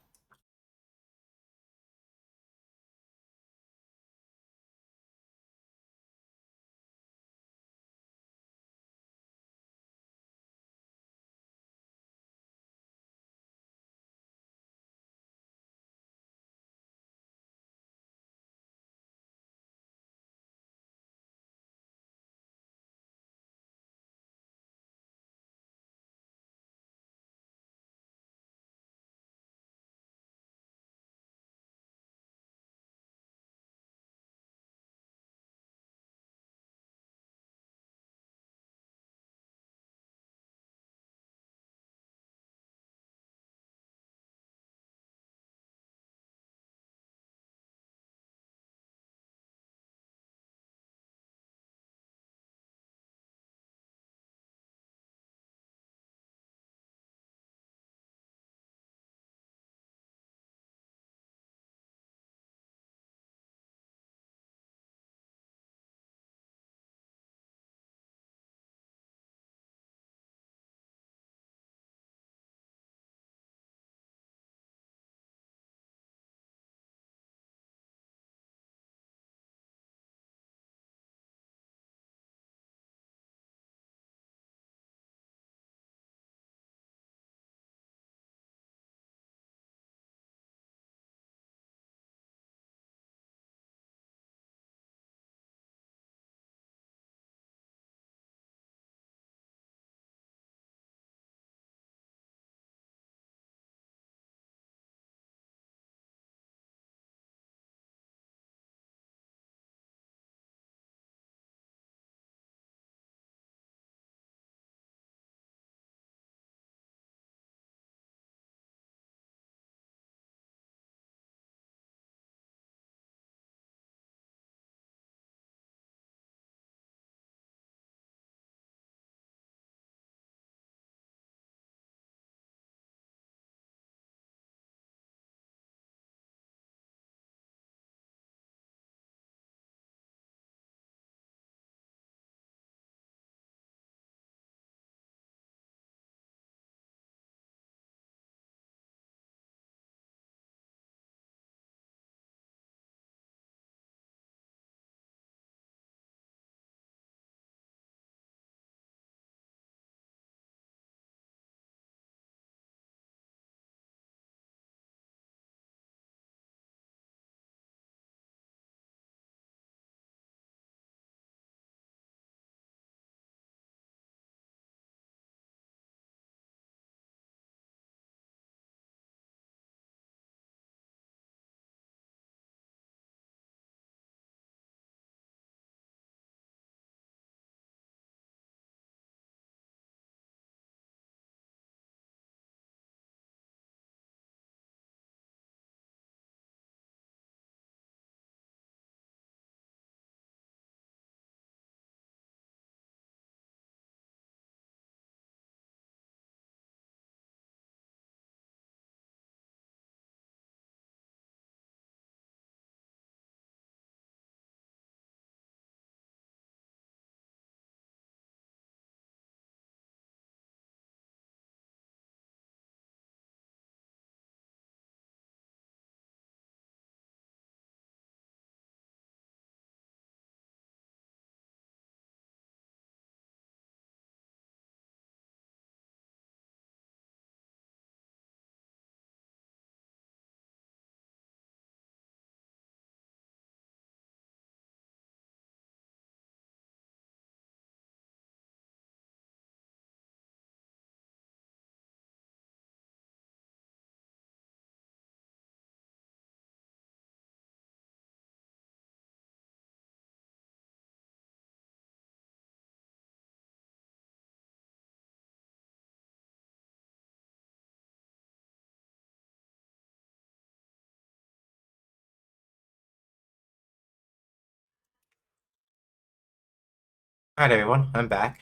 Alright, everyone, I'm back.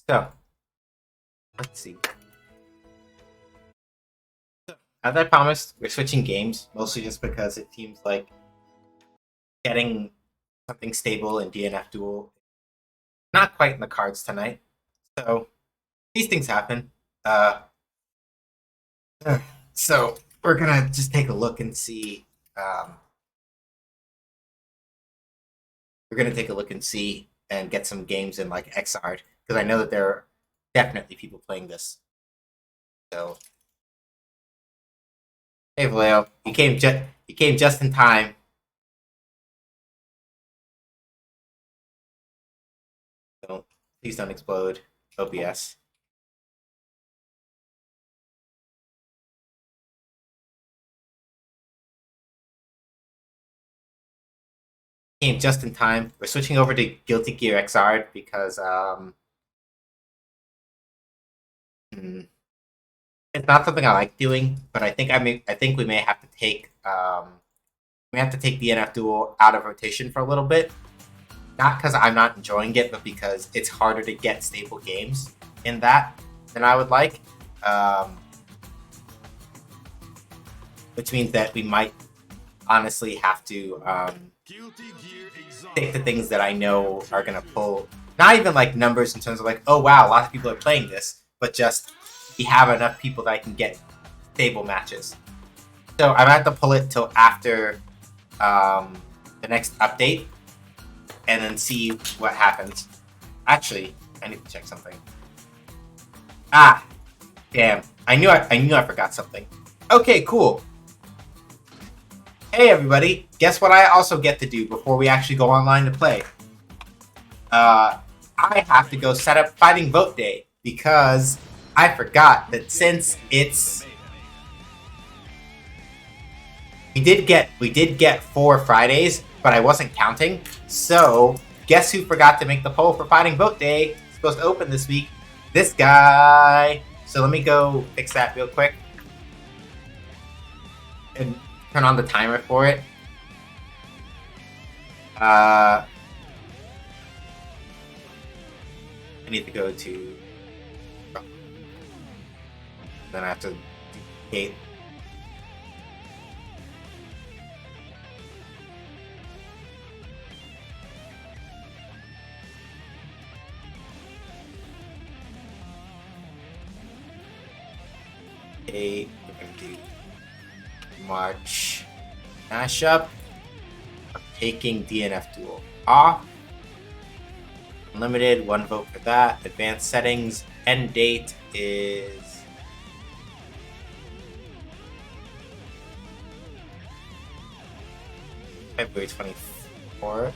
So, let's see. As I promised, we're switching games, mostly just because it seems like getting something stable in DNF Duel not quite in the cards tonight. So, these things happen. Uh, so, we're gonna just take a look and see. We're gonna take a look and see and get some games in like Xrd, because I know that there are definitely people playing this. So, hey Vallejo, you came just in time. Please don't explode. OBS. Came just in time. We're switching over to Guilty Gear Xrd because it's not something I like doing, but I think we may have to take DNF Duel out of rotation for a little bit. Not because I'm not enjoying it, but because it's harder to get stable games in that than I would like. Which means that we might honestly have to take the things that I know are going to pull, not even like numbers in terms of like, oh wow, lots of people are playing this, but just we have enough people that I can get stable matches. So I'm going to have to pull it till after the next update and then see what happens. Actually, I need to check something. Ah, damn. I knew I forgot something. Okay, cool. Hey everybody, guess what I also get to do before we actually go online to play? I have to go set up Fighting Vote Day because I forgot that since it's... We did get 4 Fridays, but I wasn't counting. So, guess who forgot to make the poll for Fighting Vote Day? It's supposed to open this week. This guy. So let me go fix that real quick. And turn on the timer for it. I need to go to... Then I have to duplicate. We're gonna do March mashup. I'm taking DNF Duel off. Unlimited, 1 vote for that. Advanced settings. End date is February 24th.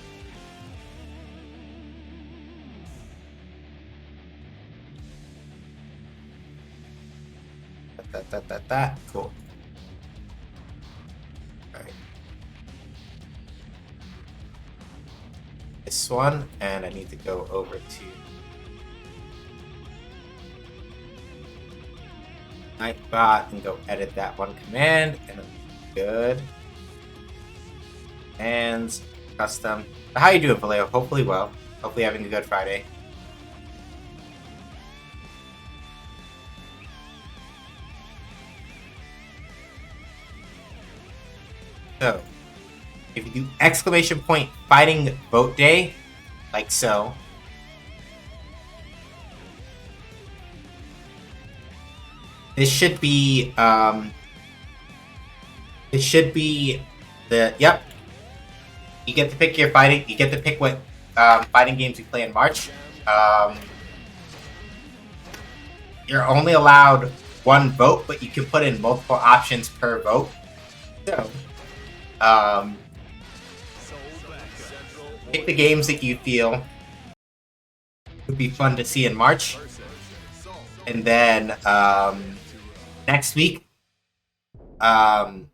That. Cool. Alright. This one, and I need to go over to Nightbot and go edit that one command, and it'll be good. And custom. How you doing, Vallejo? Hopefully well. Hopefully having a good Friday. So, if you do exclamation point Fighting Vote Day, like so, this should be yep. You get to pick your fighting. You get to pick what fighting games you play in March. You're only allowed 1 vote, but you can put in multiple options per vote. So, pick the games that you feel would be fun to see in March, and then next week, when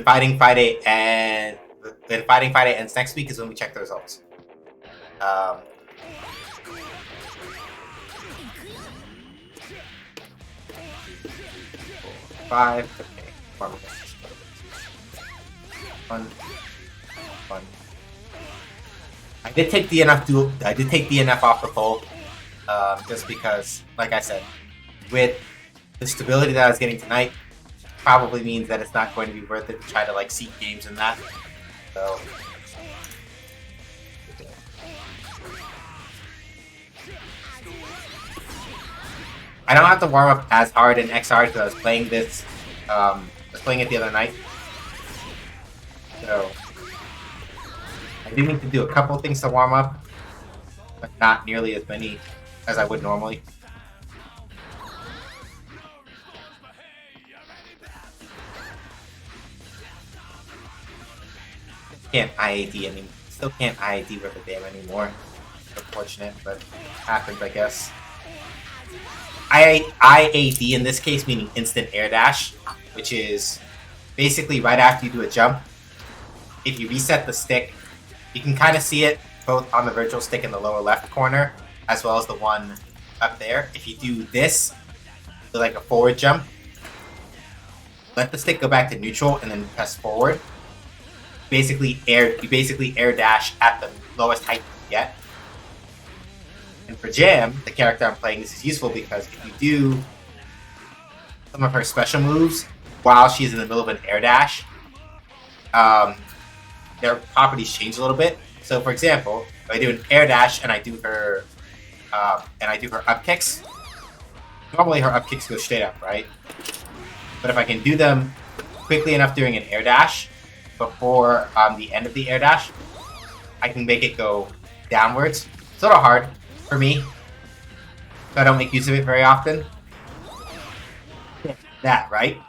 Fighting Friday ends next week is when we check the results. 5. Okay. Fun. I did take DNF off the pole, just because, like I said, with the stability that I was getting tonight, probably means that it's not going to be worth it to try to like seek games in that. So. I don't have to warm up as hard in XR because I was playing this, I was playing it the other night. So, I do need to do a couple things to warm up, but not nearly as many as I would normally. Still can't IAD with a damn anymore. Unfortunate, but happens, I guess. IAD in this case meaning instant air dash, which is basically right after you do a jump. If you reset the stick, you can kind of see it both on the virtual stick in the lower left corner, as well as the one up there. If you do this, so like a forward jump, let the stick go back to neutral and then press forward. You basically air dash at the lowest height you get. And for Jam, the character I'm playing, this is useful because if you do some of her special moves while she's in the middle of an air dash, their properties change a little bit. So, for example, if I do an air dash and I do her up kicks, normally her up kicks go straight up, right? But if I can do them quickly enough during an air dash before the end of the air dash, I can make it go downwards. It's a little hard for me, so I don't make use of it very often. That, right?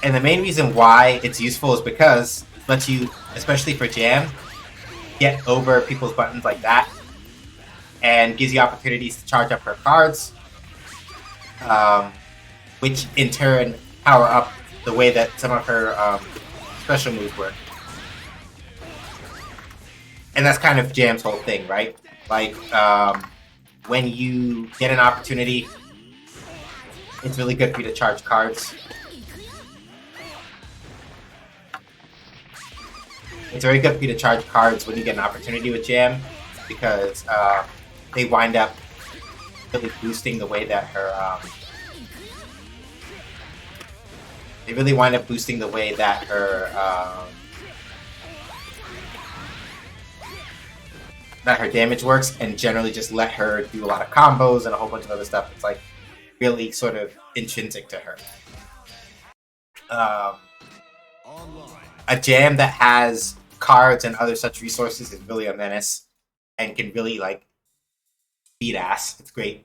And the main reason why it's useful is because it lets you, especially for Jam, get over people's buttons like that, and gives you opportunities to charge up her cards, which in turn power up the way that some of her special moves work. And that's kind of Jam's whole thing, right? Like, when you get an opportunity, it's really good for you to charge cards. It's very good for you to charge cards when you get an opportunity with Jam, because they wind up really boosting the way that her that her damage works, and generally just let her do a lot of combos and a whole bunch of other stuff. It's like really sort of intrinsic to her. A Jam that has cards and other such resources is really a menace and can really like beat ass. It's great.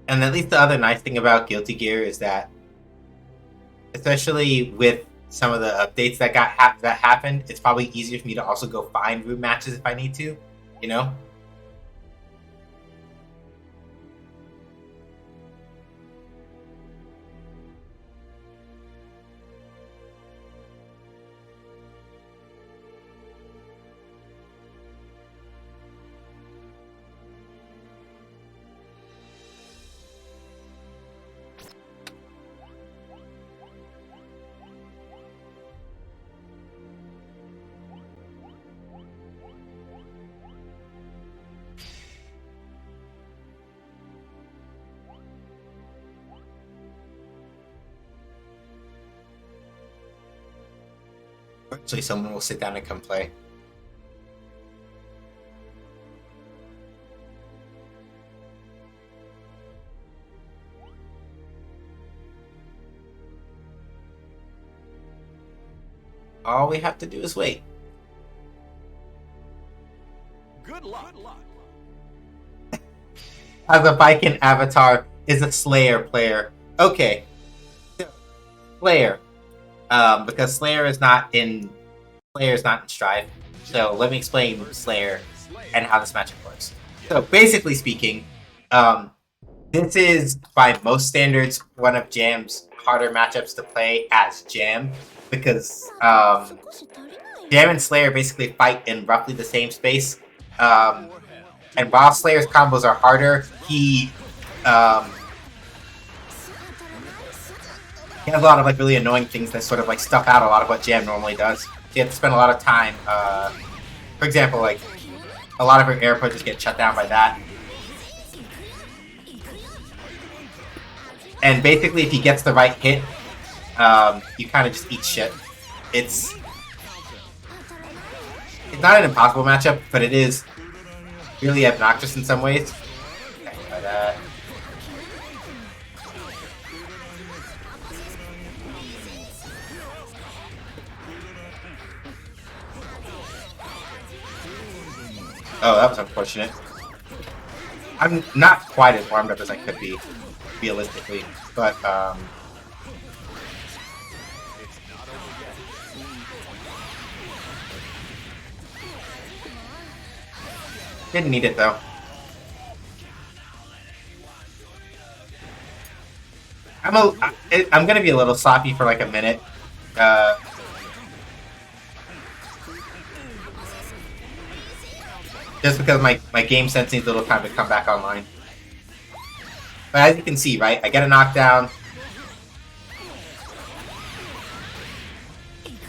And at least the other nice thing about Guilty Gear is that, especially with some of the updates that that happened, it's probably easier for me to also go find room matches if I need to, you know? Eventually someone will sit down and come play. All we have to do is wait. Good luck. As a Viking avatar is a Slayer player. Okay. So, Slayer. Because Slayer is not in Strive. So let me explain Slayer and how this matchup works. So basically speaking, this is by most standards one of Jam's harder matchups to play as Jam, because Jam and Slayer basically fight in roughly the same space. And while Slayer's combos are harder, he has a lot of like really annoying things that sort of like stuff out a lot of what Jam normally does. So you have to spend a lot of time. For example, like a lot of her air approaches get shut down by that. And basically, if he gets the right hit, you kind of just eat shit. It's not an impossible matchup, but it is really obnoxious in some ways. But, oh, that was unfortunate. I'm not quite as warmed up as I could be, realistically, but didn't need it though. I'm gonna be a little sloppy for like a minute. Just because my game sense needs a little time to come back online. But as you can see, right, I get a knockdown.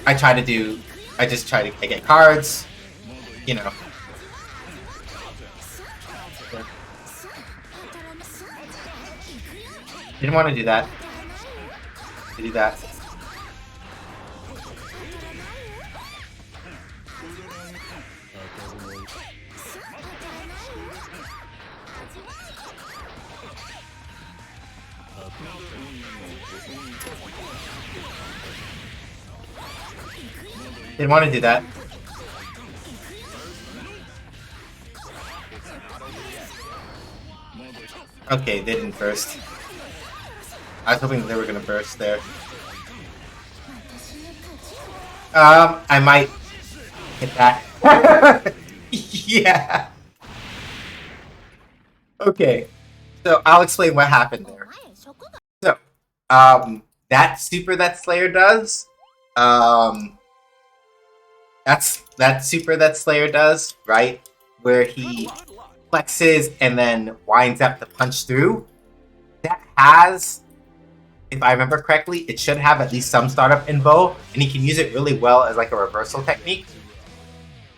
I get cards, you know. Didn't want to do that. To do that. Didn't want to do that. Okay, they didn't burst. I was hoping they were gonna burst there. I might hit that. Yeah. Okay. So I'll explain what happened there. So, that super that Slayer does, that super that Slayer does, right? Where he flexes and then winds up to punch through. That has, if I remember correctly, it should have at least some startup info, and he can use it really well as like a reversal technique.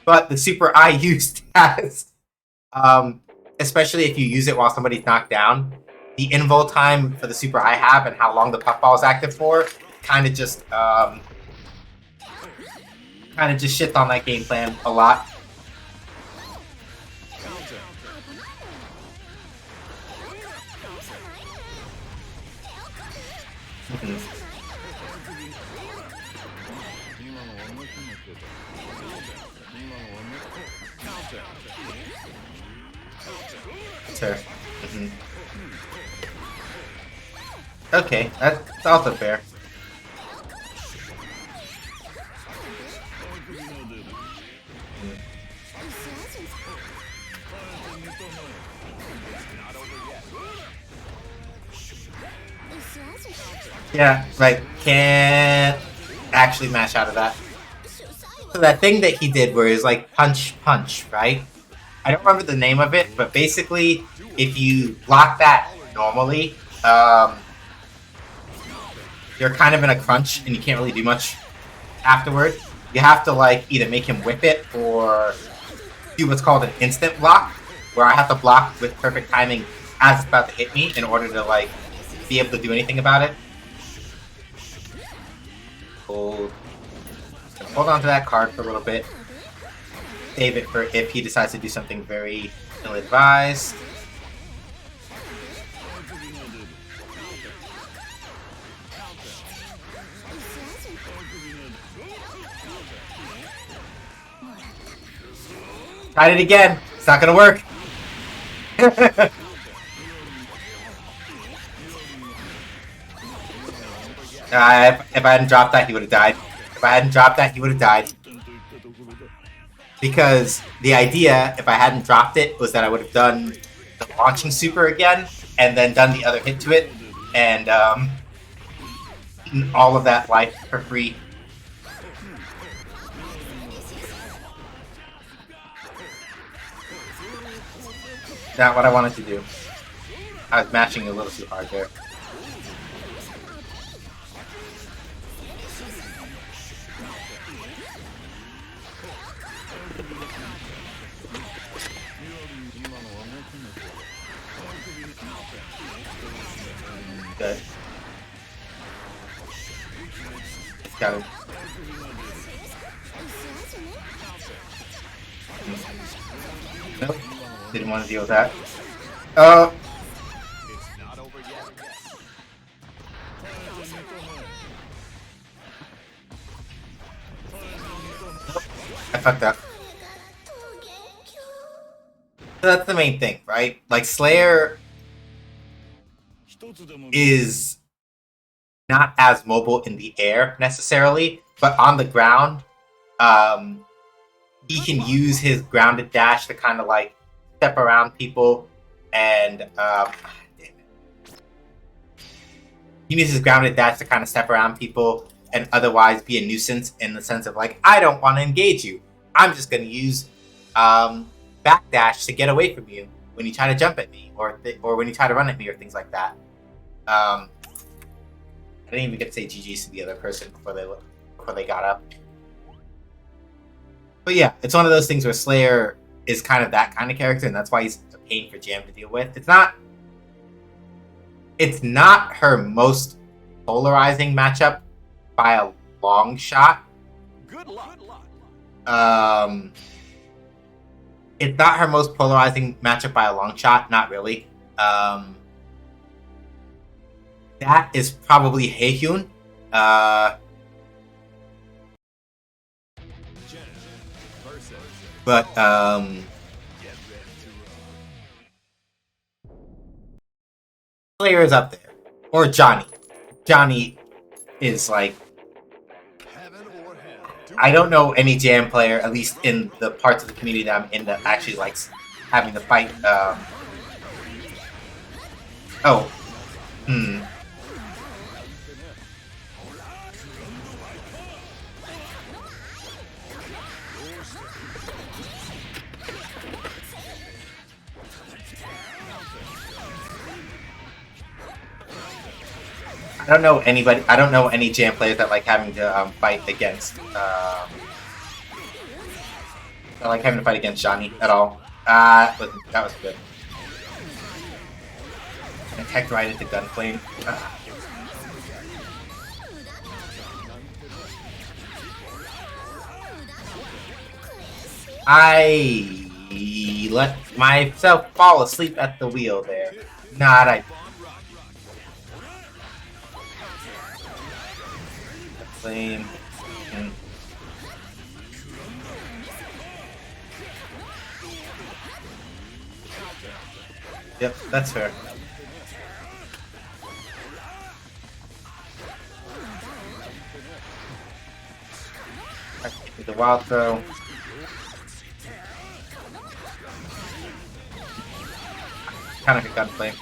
But the super I used has, especially if you use it while somebody's knocked down, the invul time for the super I have and how long the puffball is active for kind of just shits on that game plan a lot. Sure. Okay, that's also fair. Yeah, like, can't actually mash out of that. So that thing that he did where he's like punch, right? I don't remember the name of it, but basically, if you block that normally, you're kind of in a crunch and you can't really do much afterward. You have to like either make him whip it or do what's called an instant block, where I have to block with perfect timing as it's about to hit me in order to like be able to do anything about it. Hold on to that card for a little bit. Save it for if he decides to do something very ill-advised. Tried it again. It's not gonna work. If I hadn't dropped that, he would have died. If I hadn't dropped that, he would have died. Because the idea, if I hadn't dropped it, was that I would have done the launching super again, and then done the other hit to it, and eaten all of that life for free. Not what I wanted to do. I was mashing a little too hard there. Good. Got it. Nope. Didn't want to deal with that. Oh. I fucked up. So that's the main thing, right? Like, Slayer is not as mobile in the air necessarily, but on the ground, he can use his grounded dash to kind of like step around people, and damn it. He uses his grounded dash to kind of step around people and otherwise be a nuisance in the sense of like, I don't want to engage you. I'm just going to use backdash to get away from you when you try to jump at me, or when you try to run at me, or things like that. I didn't even get to say GG's to the other person before they got up. But yeah, it's one of those things where Slayer is kind of that kind of character, and that's why he's a pain for Jam to deal with. It's not her most polarizing matchup by a long shot. Good luck. It's not her most polarizing matchup by a long shot, not really. That is probably Haehyun. But Slayer is up there. Or Johnny. Johnny is like, I don't know any Jam player, at least in the parts of the community that I'm in, that actually likes having to fight. I don't know anybody. I don't know any Jam players that like having to fight against. That like having to fight against Johnny at all. That was good. I teched right into Gunflame. I let myself fall asleep at the wheel there. Not I. Flame. Yep, that's fair. The wild throw. Kind of a gunplay.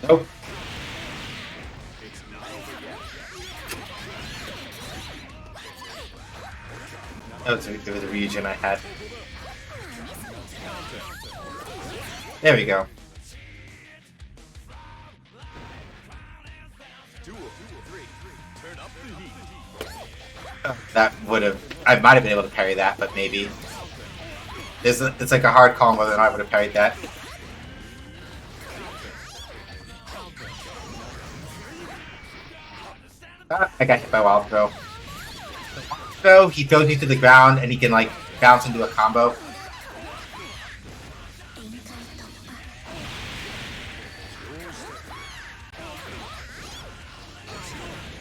Nope. That was a region I had. There we go. That would have... I might have been able to parry that, but maybe. It's like a hard call whether or not I would have parried that. I got hit by Wild Throw. So he throws you to the ground and he can like bounce into a combo.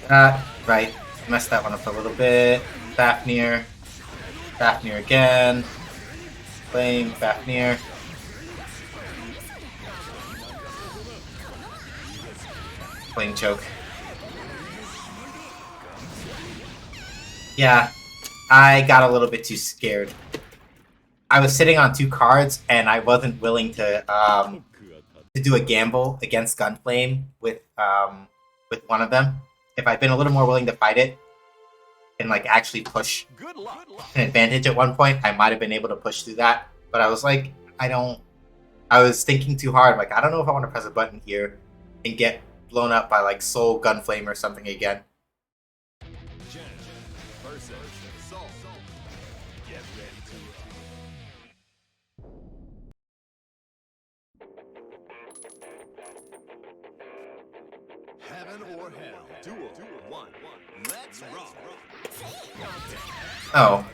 Right. Messed that one up a little bit. Fafnir. Fafnir again. Flame, Fafnir. Flame choke. Yeah, I got a little bit too scared. I was sitting on 2 cards, and I wasn't willing to do a gamble against Gunflame with one of them. If I'd been a little more willing to fight it and like actually push an advantage at one point, I might have been able to push through that. But I was like, I was thinking too hard. Like, I don't know if I want to press a button here and get blown up by like Soul Gunflame or something again. Heaven or hell. Duel 1. Let's rock. Oh.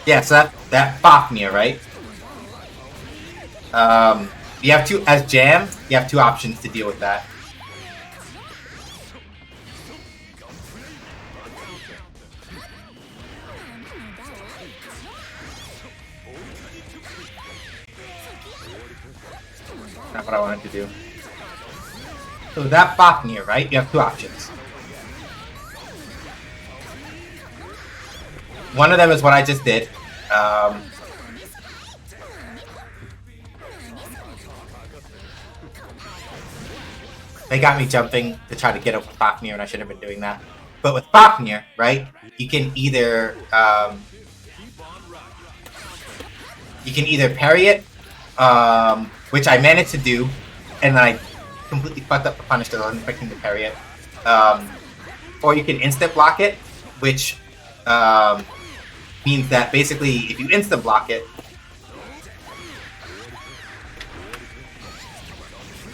Yeah, so that Fafnir, right? You have two as jam. You have 2 options to deal with that. Not what I wanted to do. So that Fafnir, right? You have 2 options. One of them is what I just did. They got me jumping to try to get up with Fafnir, and I shouldn't have been doing that. But with Fafnir, right, you can either parry it, which I managed to do, and then I completely fucked up the punish because I wasn't expecting to parry it. Or you can instant block it, which means that basically if you instant block it,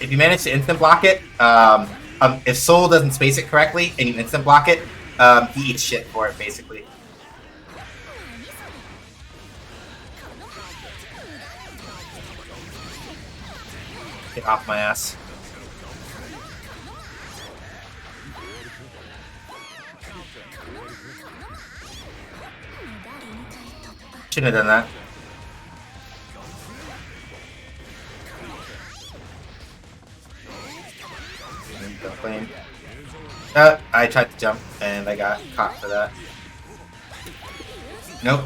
if you manage to instant block it, if Soul doesn't space it correctly and you instant block it, he eats shit for it, basically. Get off my ass. Shouldn't have done that. Flame. I tried to jump and I got caught for that. Nope.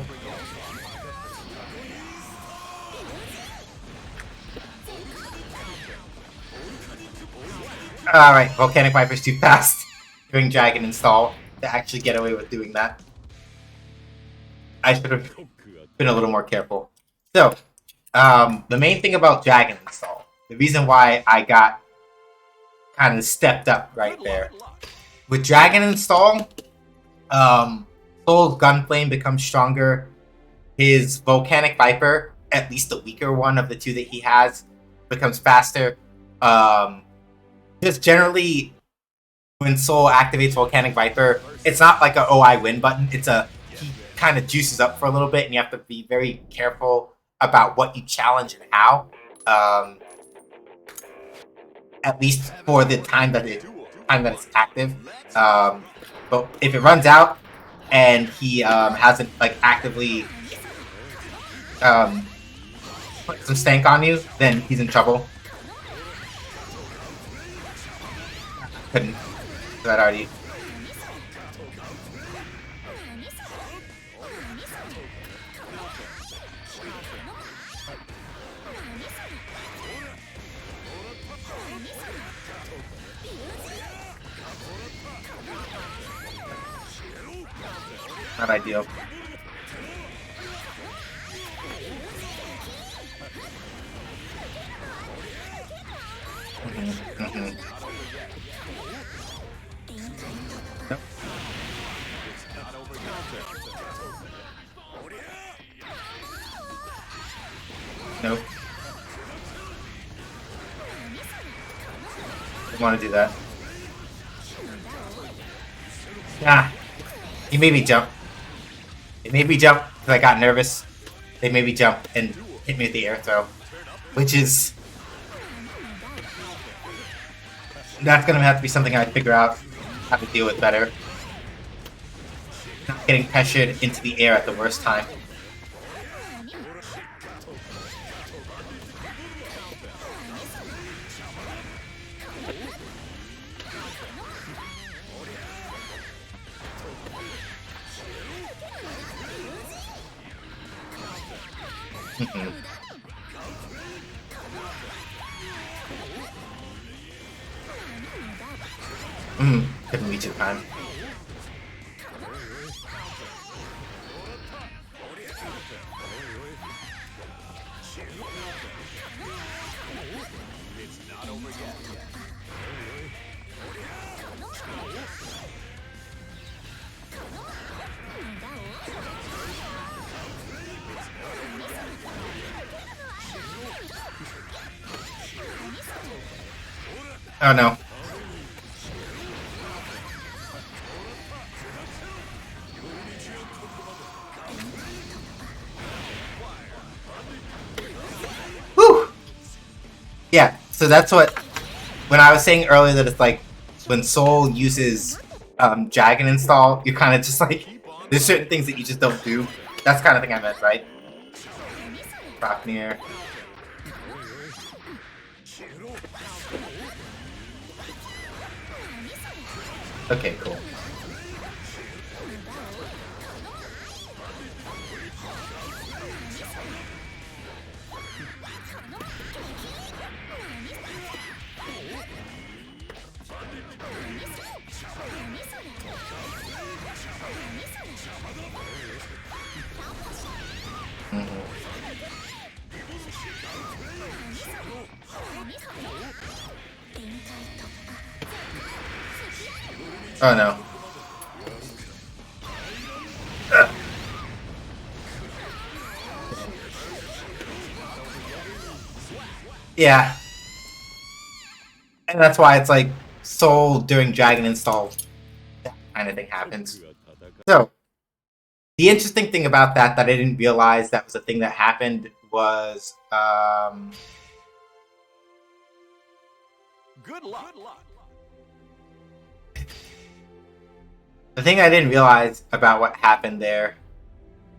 Alright, Volcanic Viper's too fast doing Dragon Install to actually get away with doing that. I should have been a little more careful. So, the main thing about Dragon Install, the reason why I got kind of stepped up right there. With Dragon Install, Soul's Gunflame becomes stronger. His Volcanic Viper, at least the weaker one of the 2 that he has, becomes faster. Just generally, when Soul activates Volcanic Viper, it's not like a I win button. It's he kind of juices up for a little bit, and you have to be very careful about what you challenge and how. At least for the time that it's active. But if it runs out and he hasn't like actively put some stank on you, then he's in trouble. Couldn't. That already. Not ideal. Nope. Nope. Don't want to do that. Ah, he made me jump. It made me jump because I got nervous. They made me jump and hit me with the air throw, which is That's gonna have to be something I figure out how to deal with better. Not getting pressured into the air at the worst time. Couldn't reach in time. Oh no. Whew! Yeah, so that's what, when I was saying earlier that it's like, when Soul uses Dragon Install, you're kind of just like, there's certain things that you just don't do. That's the kind of thing I meant, right? Fafnir. Okay, cool. Oh no. Yeah. And that's why it's like Soul during Dragon Install, that kind of thing happens. So, the interesting thing about that I didn't realize that was a thing that happened was Good luck. the thing I didn't realize about what happened there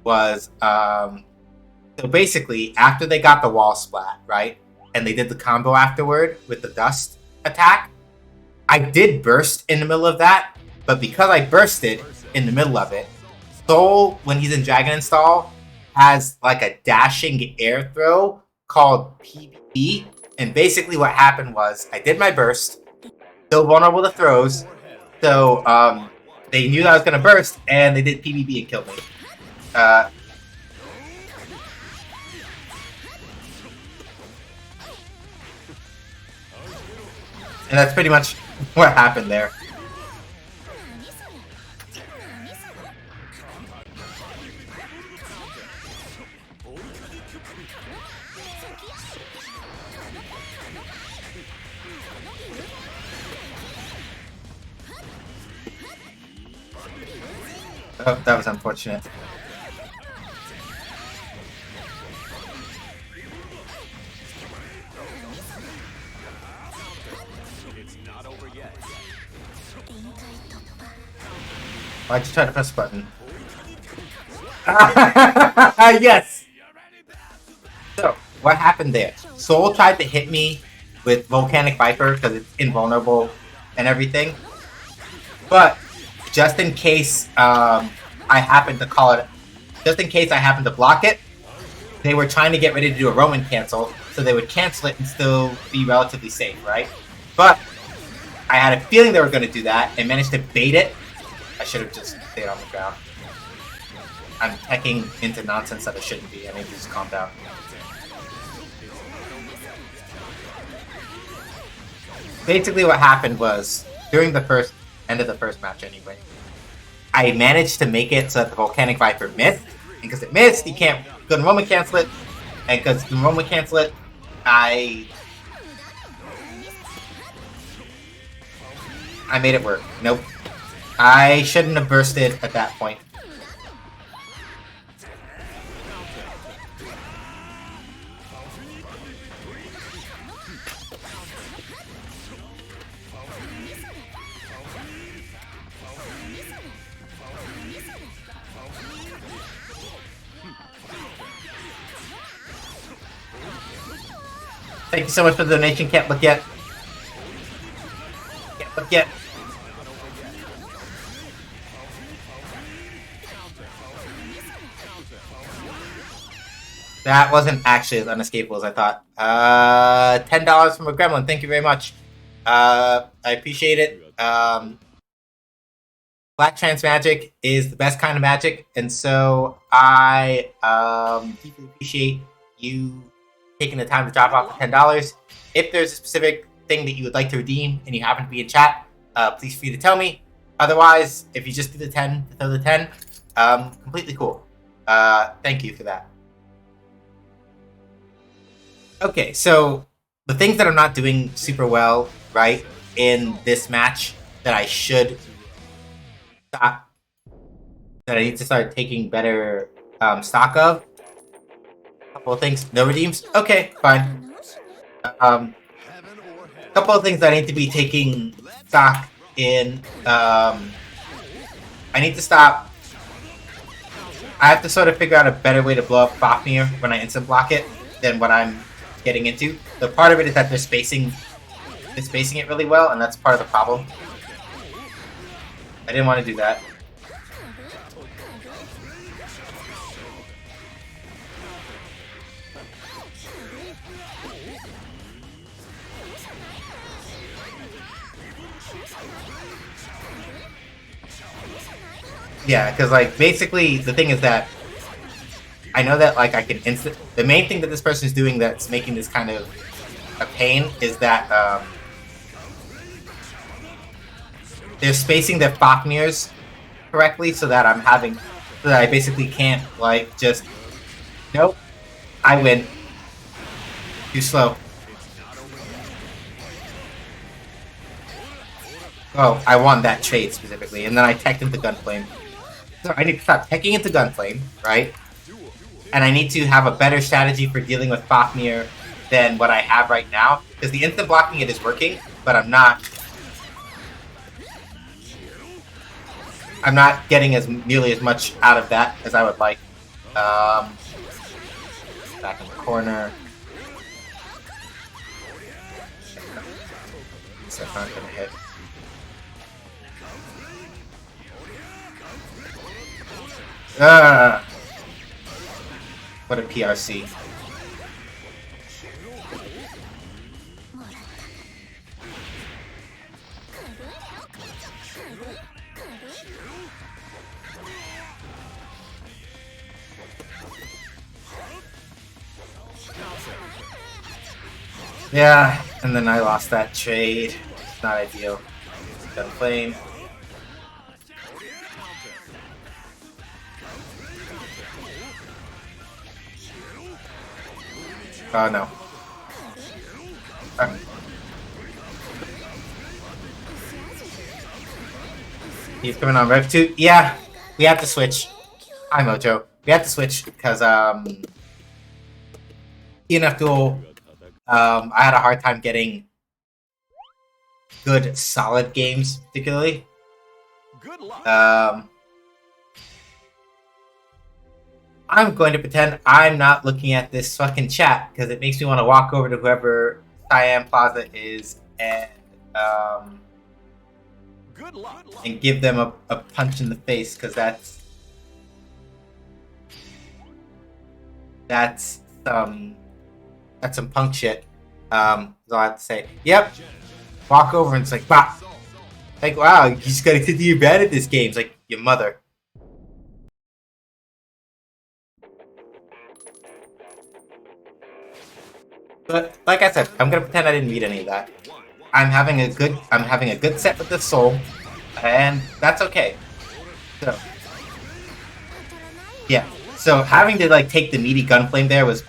was so basically after they got the wall splat, right? And they did the combo afterward with the dust attack, I did burst in the middle of that, but because I bursted in the middle of it, Soul, when he's in Dragon Install, has like a dashing air throw called PBB. And basically what happened was I did my burst, still vulnerable to throws, so they knew that I was going to burst, and they did PBB and killed me. And that's pretty much what happened there. Oh, that was unfortunate. Why'd you try to press the button? Yes! So, what happened there? Soul tried to hit me with Volcanic Viper because it's invulnerable and everything. But, just in case I happened to call it... Just in case I happened to block it, they were trying to get ready to do a Roman cancel, so they would cancel it and still be relatively safe, right? But, I had a feeling they were going to do that and managed to bait it. I should have just stayed on the ground. I'm teching into nonsense that I shouldn't be. I need to just calm down. Basically what happened was, during the end of the first match anyway, I managed to make it so that the Volcanic Viper missed. And because it missed, you can't go to Roman cancel it. And because the Roman cancel it, I made it work. Nope. I shouldn't have bursted at that point. Thank you so much for the donation. Can't look yet. Can't look yet. That wasn't actually as unescapable as I thought. $10 from a gremlin. Thank you very much. I appreciate it. Black trans magic is the best kind of magic, and so I deeply appreciate you taking the time to drop off the $10. If there's a specific thing that you would like to redeem and you happen to be in chat, please feel free to tell me. Otherwise, if you just do the 10 to throw the 10, completely cool. Thank you for that. Okay, so the things that I'm not doing super well, right, in this match that I should stop, that I need to start taking better stock of. A couple of things. No redeems? Okay, fine. Couple of things that I need to be taking stock in. I need to stop. I have to sort of figure out a better way to blow up Fafnir when I instant block it than what I'm getting into. The part of it is that they're spacing it really well, and that's part of the problem. I didn't want to do that. Yeah, because like basically the thing is that I know that like I can instant. The main thing that this person is doing that's making this kind of a pain is that they're spacing their Fafnirs correctly, so that I basically can't like just nope. I win. Too slow. Oh, I won that trade specifically, and then I teched into Gunflame. So I need to stop teching into Gunflame, right? And I need to have a better strategy for dealing with Fafnir than what I have right now. Because the instant blocking it is working, but I'm not getting nearly as much out of that as I would like. Back in the corner. So I'm not gonna hit. What a PRC. Yeah, and then I lost that trade. Not ideal. Gunflame. Oh no. He's coming on Rev 2. Yeah, we have to switch. Hi Mojo. We have to switch because ENF Duel, I had a hard time getting good solid games, particularly. I'm going to pretend I'm not looking at this fucking chat because it makes me want to walk over to whoever Cyan Plaza is and give them a punch in the face because that's some punk shit. That's all I have to say. Yep. Walk over and it's like, bah. Like, wow, you just gotta continue bad at this game. It's like your mother. But like I said, I'm gonna pretend I didn't read any of that. I'm having a good set with the soul, and that's okay. So yeah. So having to like take the meaty Gunflame there was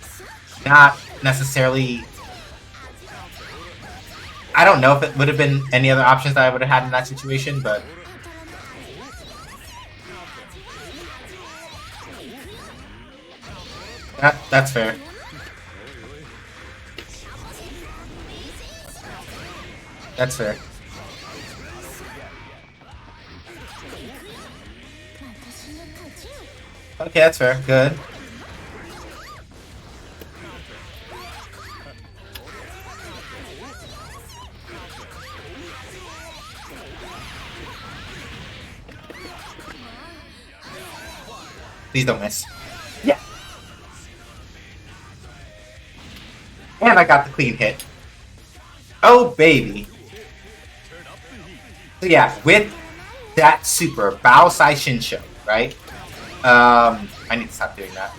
not necessarily. I don't know if it would have been any other options that I would have had in that situation, but that's fair. That's fair. Okay, that's fair. Good. Please don't miss. Yeah. And I got the clean hit. Oh, baby. So yeah, with that super, Bao Sai Shinsho, right? I need to stop doing that.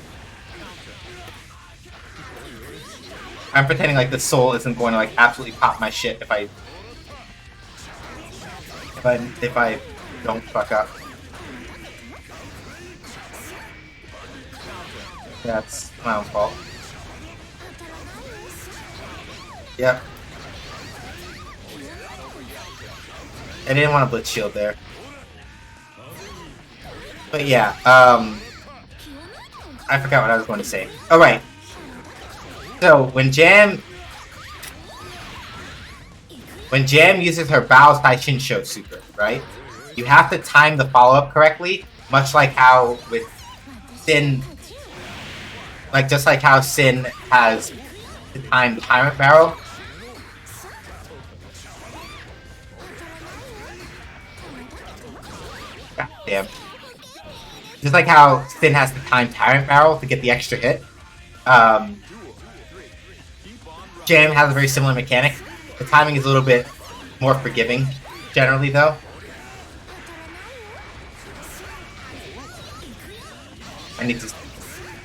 I'm pretending like the soul isn't going to like absolutely pop my shit if I don't fuck up. That's my own fault. Yep. I didn't want to blitz shield there. But yeah, I forgot what I was going to say. Alright. So, when Jam uses her Bao Tai Shinsho super, right? You have to time the follow-up correctly, much like how with Sin, like just like how Sin has to time the Tyrant Barrel. God damn. Just like how Sin has to time Tyrant Barrel to get the extra hit. Jam has a very similar mechanic. The timing is a little bit more forgiving, generally, though. I need to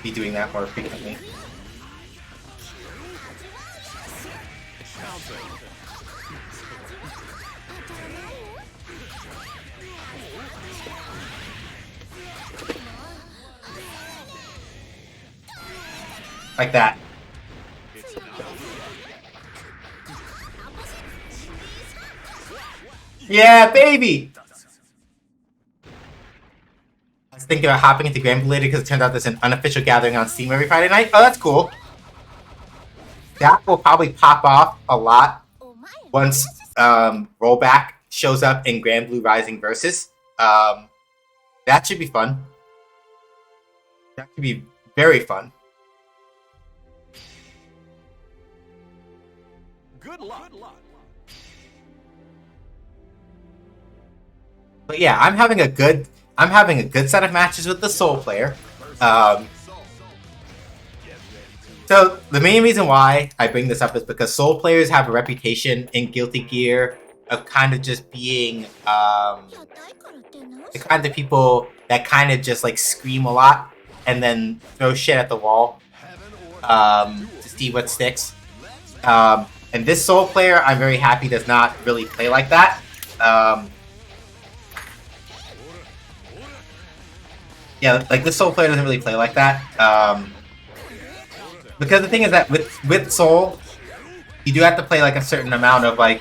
be doing that more frequently. Like that. Yeah, baby! I was thinking about hopping into Grand Blue later because it turns out there's an unofficial gathering on Steam every Friday night. Oh, that's cool. That will probably pop off a lot once Rollback shows up in Grand Blue Rising Versus. That should be fun. That should be very fun. Good luck. But yeah, I'm having a good set of matches with the Soul player. So the main reason why I bring this up is because Soul players have a reputation in Guilty Gear of kind of just being the kind of people that kind of just like scream a lot and then throw shit at the wall to see what sticks. And this Soul player, I'm very happy does not really play like that. Yeah, like this Soul player doesn't really play like that. Because the thing is that with Soul, you do have to play like a certain amount of like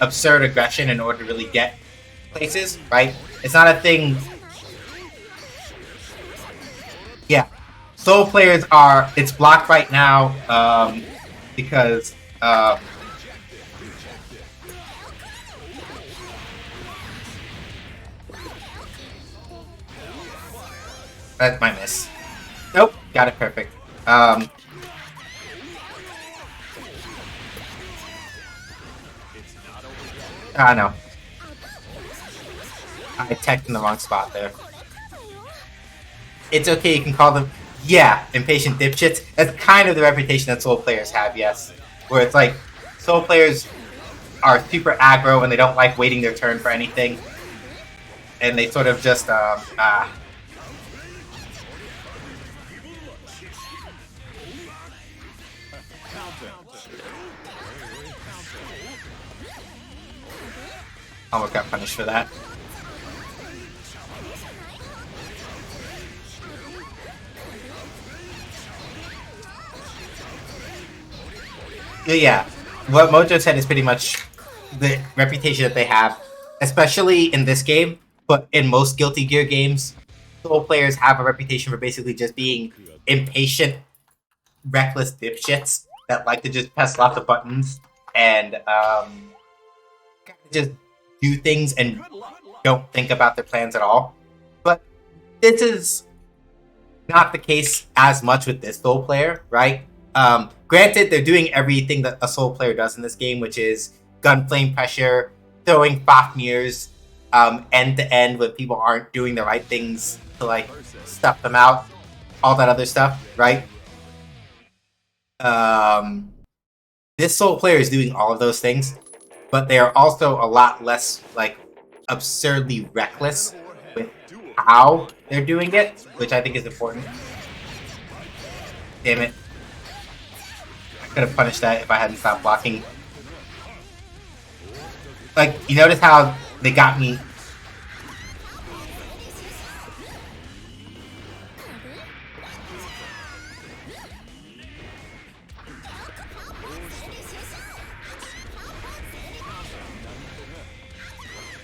absurd aggression in order to really get places, right? It's not a thing. Yeah, Soul players are. It's blocked right now because. That's my miss. Nope, got it perfect. No. I teched in the wrong spot there. It's okay, you can call them, yeah, impatient dipshits. That's kind of the reputation that Soul players have, yes. Where it's like, Soul players are super aggro and they don't like waiting their turn for anything. And they sort of just, almost got punished for that. Yeah, what Mojo said is pretty much the reputation that they have, especially in this game, but in most Guilty Gear games, Soul players have a reputation for basically just being impatient, reckless dipshits that like to just press lots of buttons and just do things and don't think about their plans at all. But this is not the case as much with this Soul player, right? Granted, they're doing everything that a Soul player does in this game, which is gun flame pressure, throwing Fafnirs, end to end when people aren't doing the right things to like stuff them out, all that other stuff, right? This solo player is doing all of those things, but they are also a lot less like absurdly reckless with how they're doing it, which I think is important. Damn it. I could have punished that if I hadn't stopped blocking. Like, you notice how they got me.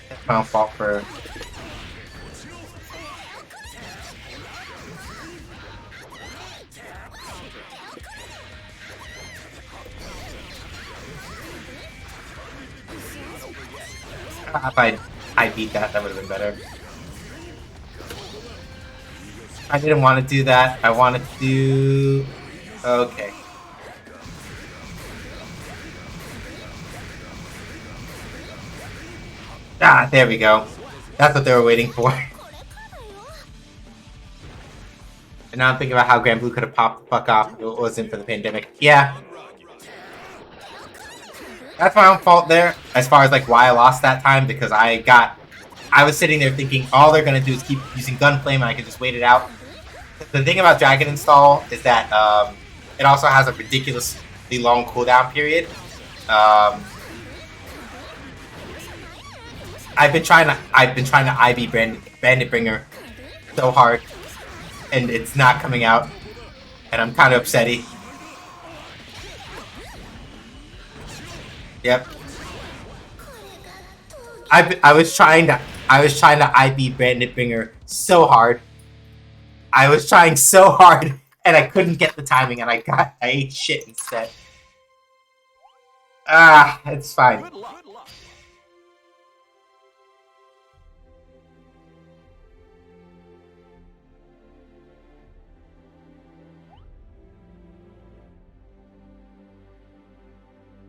That's my own fault for. If I beat that, that would have been better. I didn't want to do that. I wanted to do... Okay. Ah, there we go. That's what they were waiting for. And now I'm thinking about how Grand Blue could have popped the fuck off if it wasn't for the pandemic. Yeah. That's my own fault there, as far as like why I lost that time, because I was sitting there thinking all they're gonna do is keep using Gunflame and I can just wait it out. The thing about Dragon Install is that it also has a ridiculously long cooldown period. I've been trying to IB Bandit Bringer so hard, and it's not coming out, and I'm kind of upsetty. Yep. I was trying to IB Bandit Bringer so hard. I was trying so hard, and I couldn't get the timing, and I ate shit instead. Ah, it's fine.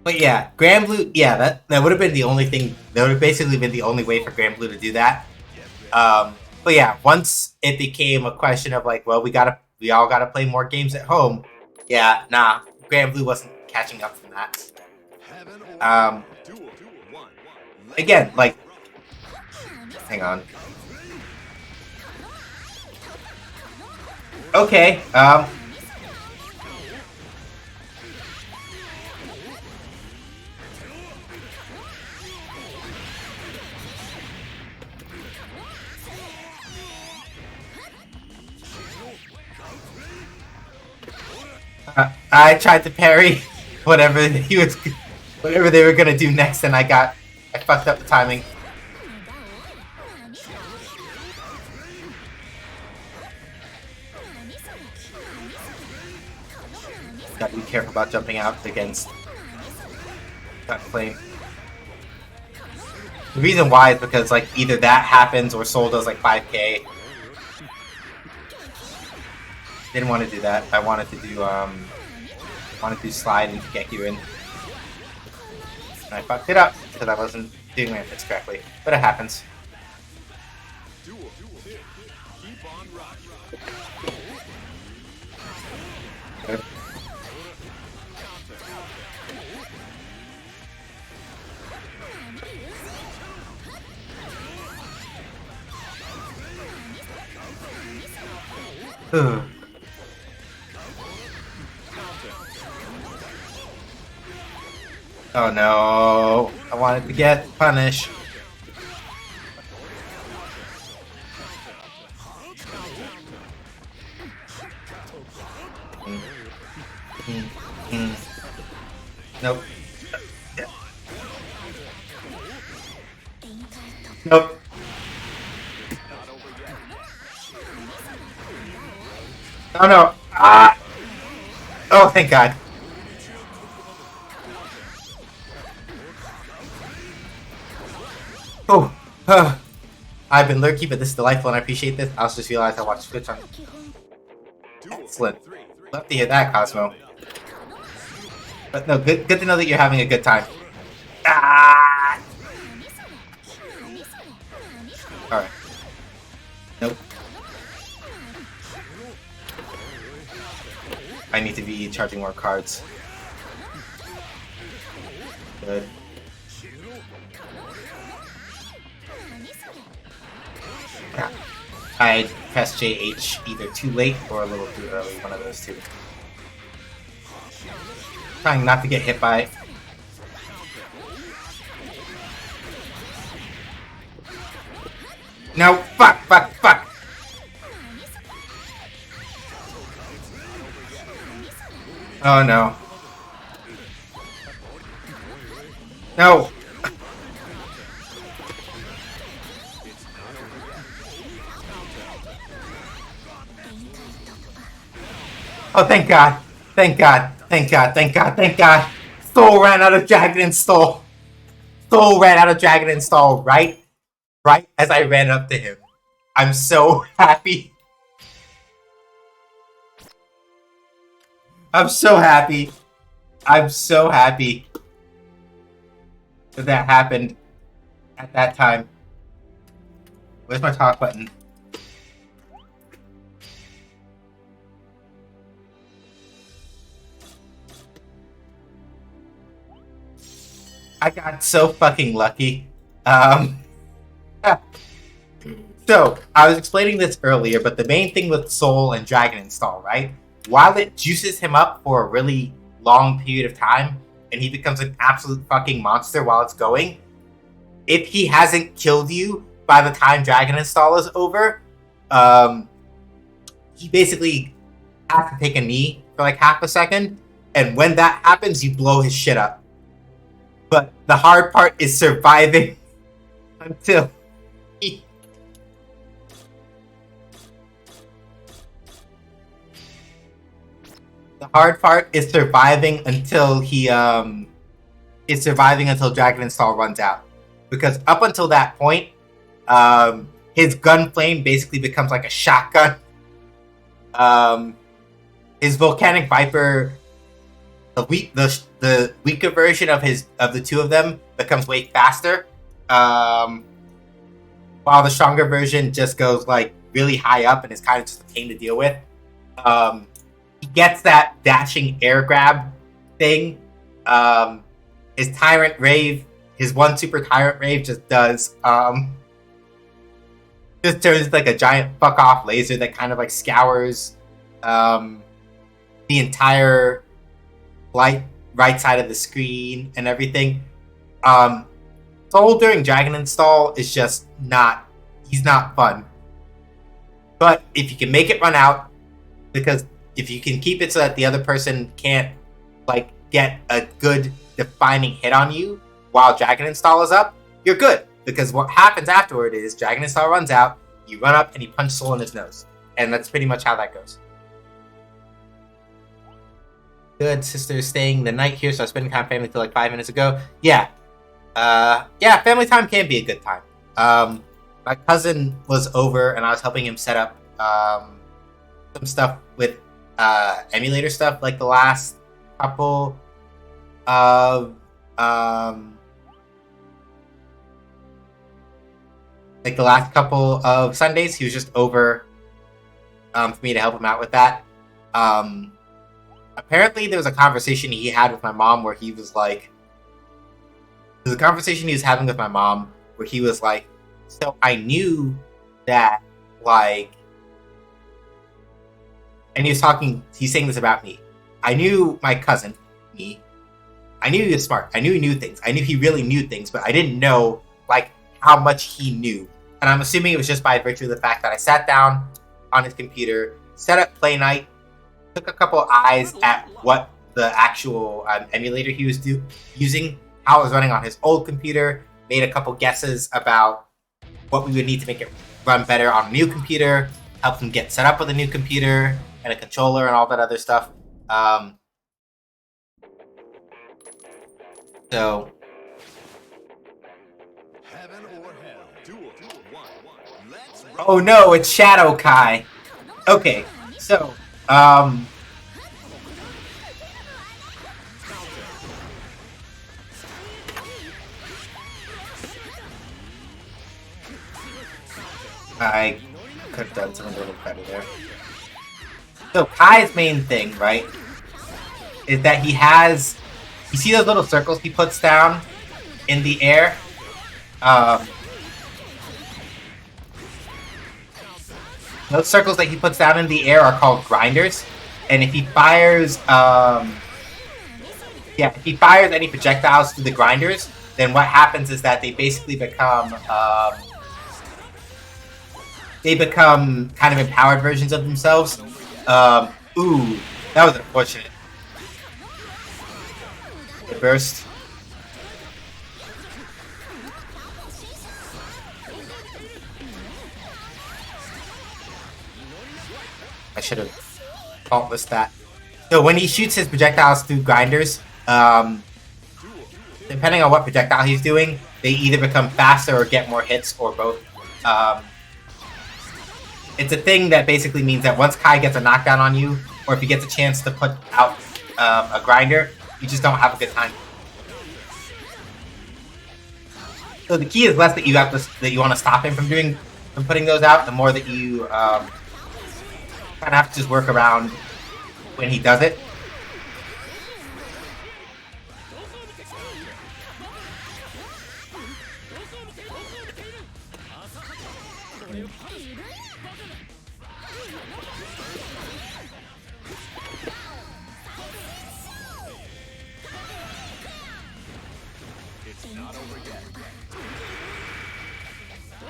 But yeah, Grand Blue, yeah, that would have been the only thing, that would have basically been the only way for Grand Blue to do that. But yeah, once it became a question of like, well, we all gotta play more games at home. Yeah, nah, Grand Blue wasn't catching up from that. Again, like, hang on. Okay, I tried to parry whatever they were gonna do next, and I fucked up the timing. Gotta be careful about jumping out against that flame. The reason why is because like either that happens or Soul does like 5k. Didn't want to do that. I wanted to do slide and Gekyu in. And I fucked it up because I wasn't doing my hits correctly. But it happens. Oh no, I wanted to get punished. Nope. Nope. Oh no. Ah! Oh, thank God. Oh, I've been lurky, but this is delightful and I appreciate this. I also just realized I watched Twitch on. Excellent. Love to hear that, Cosmo. But no, good to know that you're having a good time. Ah! I need to be charging more cards. Good. Yeah. I pressed JH either too late or a little too early, one of those two. Trying not to get hit by it. No, fuck. Oh no. No. Oh, thank God. Thank God. Soul ran out of Dragon Install. Right as I ran up to him. I'm so happy. I'm so happy that happened at that time. Where's my talk button? I got so fucking lucky. So, I was explaining this earlier, but the main thing with Soul and Dragon Install, right? While it juices him up for a really long period of time, and he becomes an absolute fucking monster while it's going, if he hasn't killed you by the time Dragon Install is over, he basically has to take a knee for like half a second, and when that happens, you blow his shit up. But the hard part is surviving until he... The hard part is surviving until Dragon Install runs out. Because up until that point, his gun flame basically becomes like a shotgun. His Volcanic Viper, the weaker version of the two of them becomes way faster. While the stronger version just goes like really high up and is kind of just a pain to deal with. He gets that dashing air grab thing. His Tyrant Rave, his one super Tyrant Rave just does just turns into like a giant fuck off laser that kind of like scours the entire right side of the screen and everything. Soul during Dragon Install is just he's not fun. But if you can make it run out, because if you can keep it so that the other person can't like get a good defining hit on you while Dragon Install is up, you're good. Because what happens afterward is Dragon Install runs out, you run up and you punch Soul in his nose. And that's pretty much how that goes. Good, sister staying the night here, so I was spending time with family till like 5 minutes ago. Yeah. Family time can be a good time. My cousin was over and I was helping him set up some stuff with emulator stuff, like the last couple of Sundays. He was just over for me to help him out with that. Apparently there was a conversation he had with my mom where he was like, so I knew that, like, and he's saying this about me. I knew my cousin, me. I knew he was smart. I knew he knew things. I knew he really knew things, but I didn't know, like, how much he knew. And I'm assuming it was just by virtue of the fact that I sat down on his computer, set up Play Night, took a couple eyes at what the actual emulator he was using, how it was running on his old computer, made a couple guesses about what we would need to make it run better on a new computer, helped him get set up with a new computer and a controller and all that other stuff. So... Heaven or hell. Duel. Let's roll. Oh no, it's Shadow Kai. Okay, so, I could have done something a little better there. So Kai's main thing, right, is that he has. You see those little circles he puts down in the air? Those circles that he puts down in the air are called grinders, and if he fires, if he fires any projectiles through the grinders, then what happens is that they basically become kind of empowered versions of themselves. Ooh, that was unfortunate. The burst. I should have faultless that. So when he shoots his projectiles through grinders, depending on what projectile he's doing, they either become faster or get more hits, or both. It's a thing that basically means that once Kai gets a knockdown on you, or if he gets a chance to put out a grinder, you just don't have a good time. So the key is less that you want to stop him from putting those out, the more that you kind of have to just work around when he does it.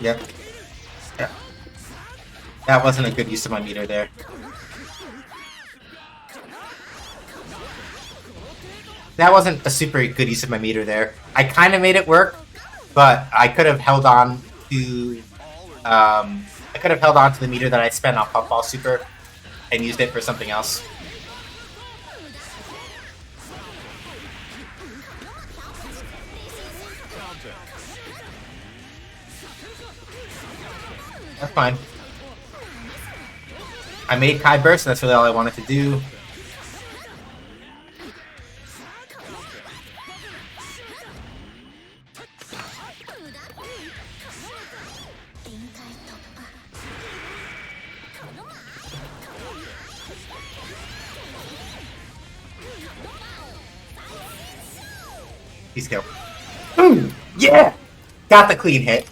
Yep. Yeah. That wasn't a good use of my meter there. That wasn't a super good use of my meter there. I kind of made it work, but I could have held on to the meter that I spent on Puffball Super and used it for something else. That's fine. I made Kai burst, and that's really all I wanted to do. He's killed. Boom! Yeah! Got the clean hit.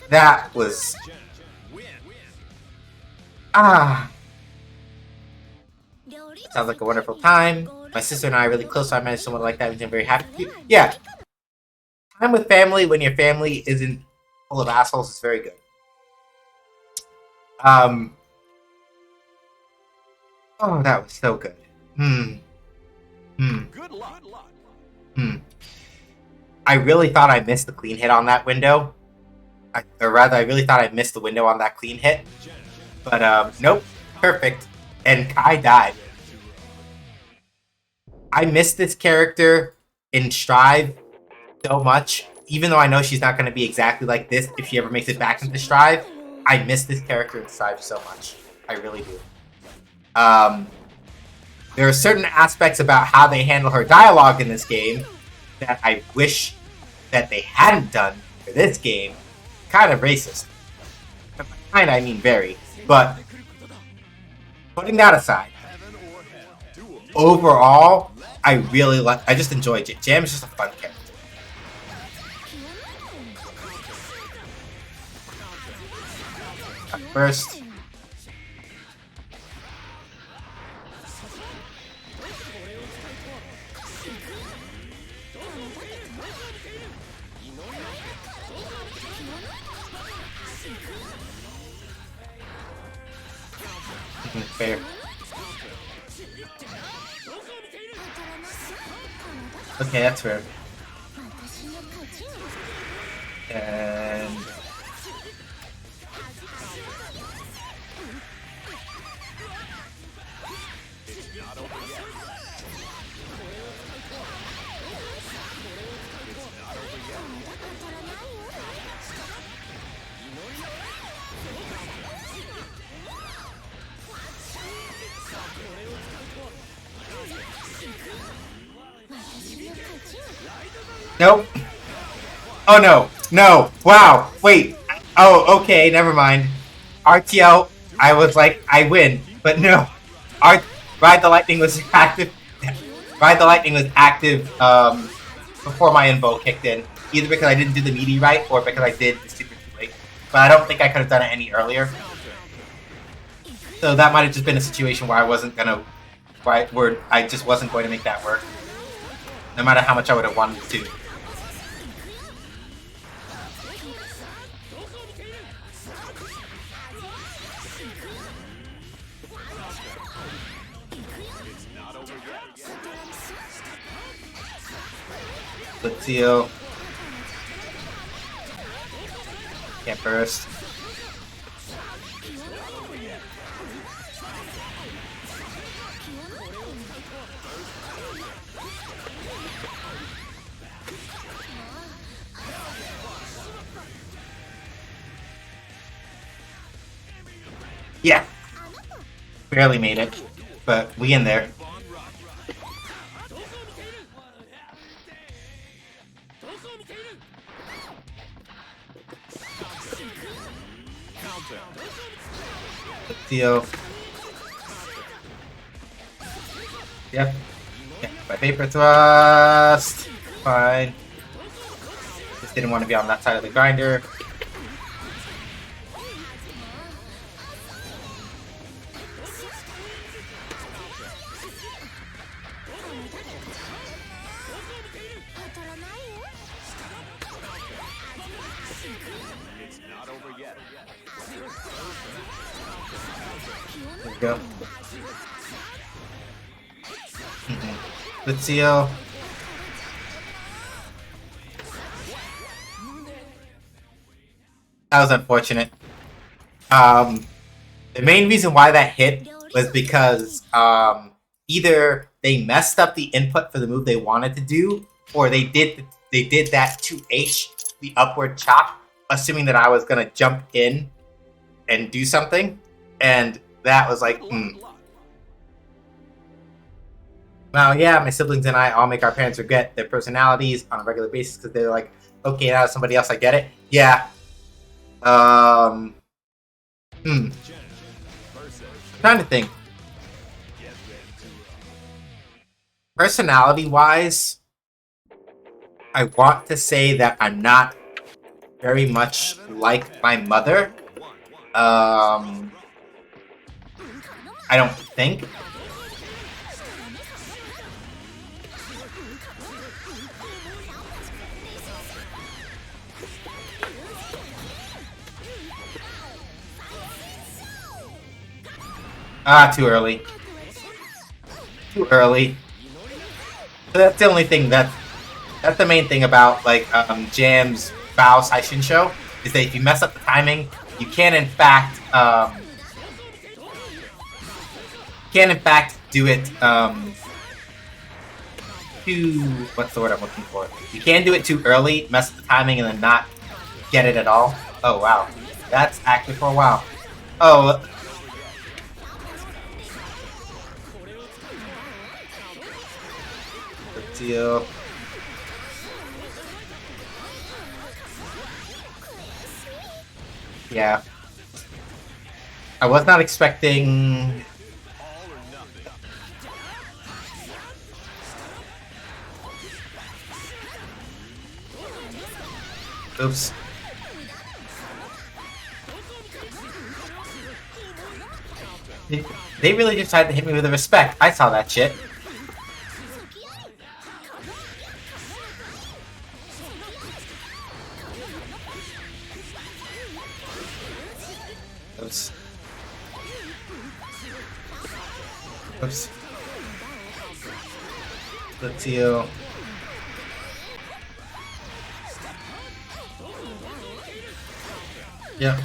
That was... Sounds like a wonderful time. My sister and I are really close, so I managed someone like that, which I'm very happy to. Yeah. Time with family when your family isn't full of assholes is very good. Oh, that was so good. Good luck. I really thought I missed the clean hit on that window. I really thought I missed the window on that clean hit. But, nope. Perfect. And Kai died. I miss this character in Strive so much. Even though I know she's not going to be exactly like this if she ever makes it back into Strive, I miss this character in Strive so much. I really do. There are certain aspects about how they handle her dialogue in this game that I wish that they hadn't done for this game. Kind of racist. Kind, I mean very. But putting that aside, overall, I just enjoy Jam. Jam is just a fun character. First. Fair. Okay, that's fair. And nope. Oh no. No! Wow! Wait! Oh, okay, never mind. RTL, I was like, I win. But no. R Ride the Lightning was active. Ride the Lightning was active before my invo kicked in. Either because I didn't do the meaty right, or because I did the super too late. But I don't think I could have done it any earlier. So that might have just been a situation where I wasn't gonna, where I just wasn't going to make that work, no matter how much I would have wanted to. Let's see. Can't burst. Yeah, barely made it, but we in there. Theo. Yep. Yeah, my paper thrust. Fine. Just didn't want to be on that side of the grinder. There we go. Let's see. That was unfortunate. The main reason why that hit was because either they messed up the input for the move they wanted to do, or they did that 2H, the upward chop, assuming that I was gonna jump in and do something, and that was like, Now, yeah, my siblings and I all make our parents regret their personalities on a regular basis because they're like, okay, now somebody else, I get it. Yeah. Trying to think. Personality-wise, I want to say that I'm not very much like my mother. I don't think. Too early. Too early. So that's the only thing that's the main thing about like Jam's Bow Saishin show is that if you mess up the timing, you can in fact do it too, what's the word I'm looking for? You can do it too early, mess up the timing, and then not get it at all. Oh wow. That's active for a while. Oh, deal. Yeah. I was not expecting. Oops. They really just tried to hit me with a respect. I saw that shit. Oops. Oops. Let's see you. Yeah.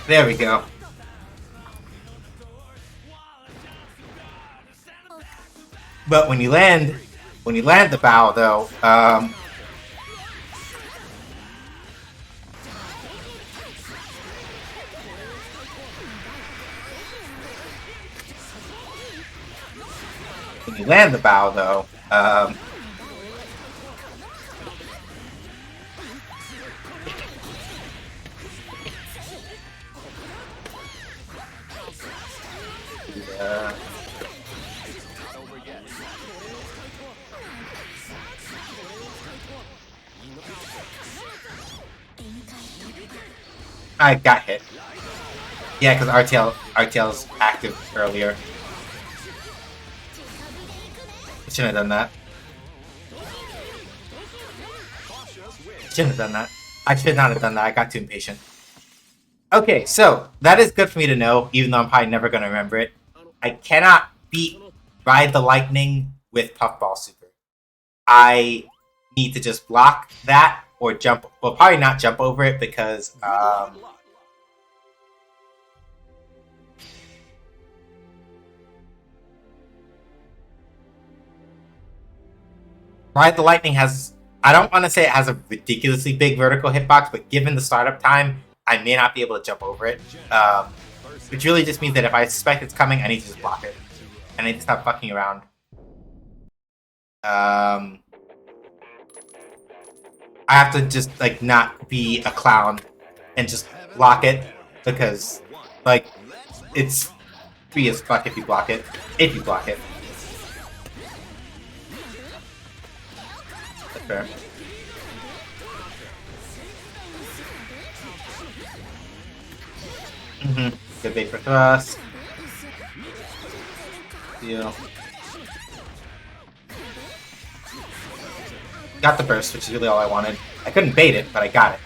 There we go. But when you land the bow, though, When you land the bow, though, I got hit. Yeah, because RTL's active earlier. I shouldn't have done that. Shouldn't have done that. I should not have done that. I got too impatient. Okay, so that is good for me to know, even though I'm probably never going to remember it. I cannot beat Ride the Lightning with Puffball Super. I need to just block that or jump. Well, probably not jump over it because Ride the Lightning has, I don't want to say it has a ridiculously big vertical hitbox, but given the startup time, I may not be able to jump over it. Which really just means that if I suspect it's coming, I need to just block it. I need to stop fucking around. I have to just, like, not be a clown and just block it, because, like, it's free as fuck if you block it. If you block it. That's fair. Good bait for thrust. Deal. Got the burst, which is really all I wanted. I couldn't bait it, but I got it.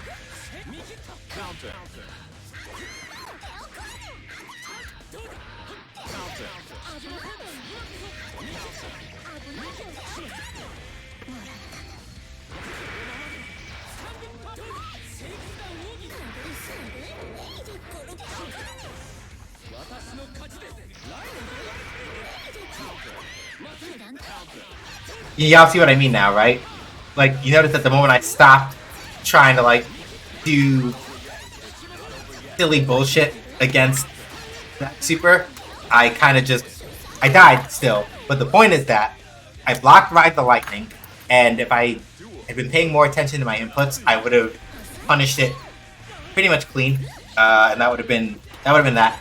Y'all see what I mean now, right? Like, you notice that the moment I stopped trying to, like, do silly bullshit against that super, I kind of just... I died still. But the point is that I blocked Ride the Lightning, and if I had been paying more attention to my inputs, I would have punished it pretty much clean. And that would have been that.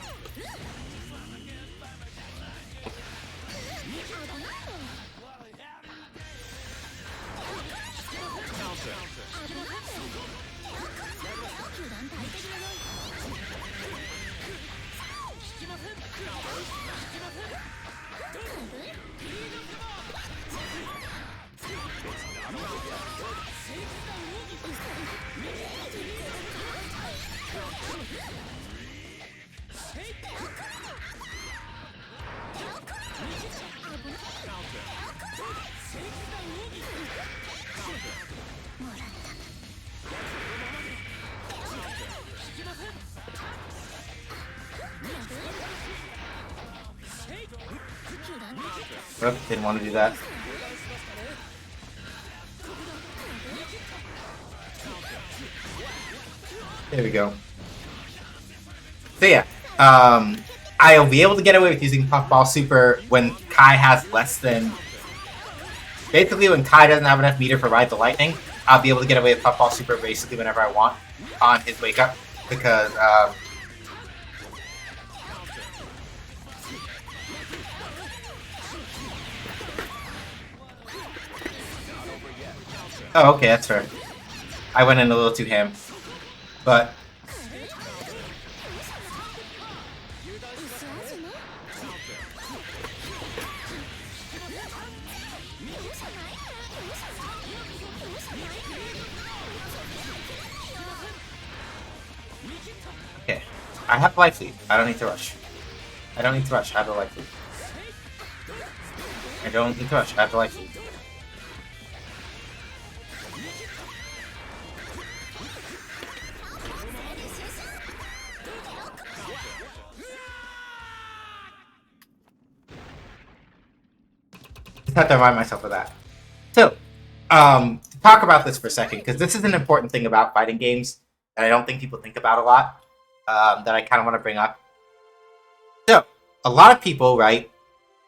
Oops, didn't want to do that. There we go. So yeah, I'll be able to get away with using Puffball Super when Kai has less than... Basically, when Kai doesn't have enough meter for Ride the Lightning, I'll be able to get away with Puffball Super basically whenever I want on his wake up, because oh, okay, that's fair. I went in a little too ham. But... okay. I have life lead. I don't need to rush. I don't need to rush. I have the life lead. I don't need to rush. I have the life lead. Have to remind myself of that. So, to talk about this for a second, because this is an important thing about fighting games that I don't think people think about a lot, that I kind of want to bring up. So, a lot of people, right,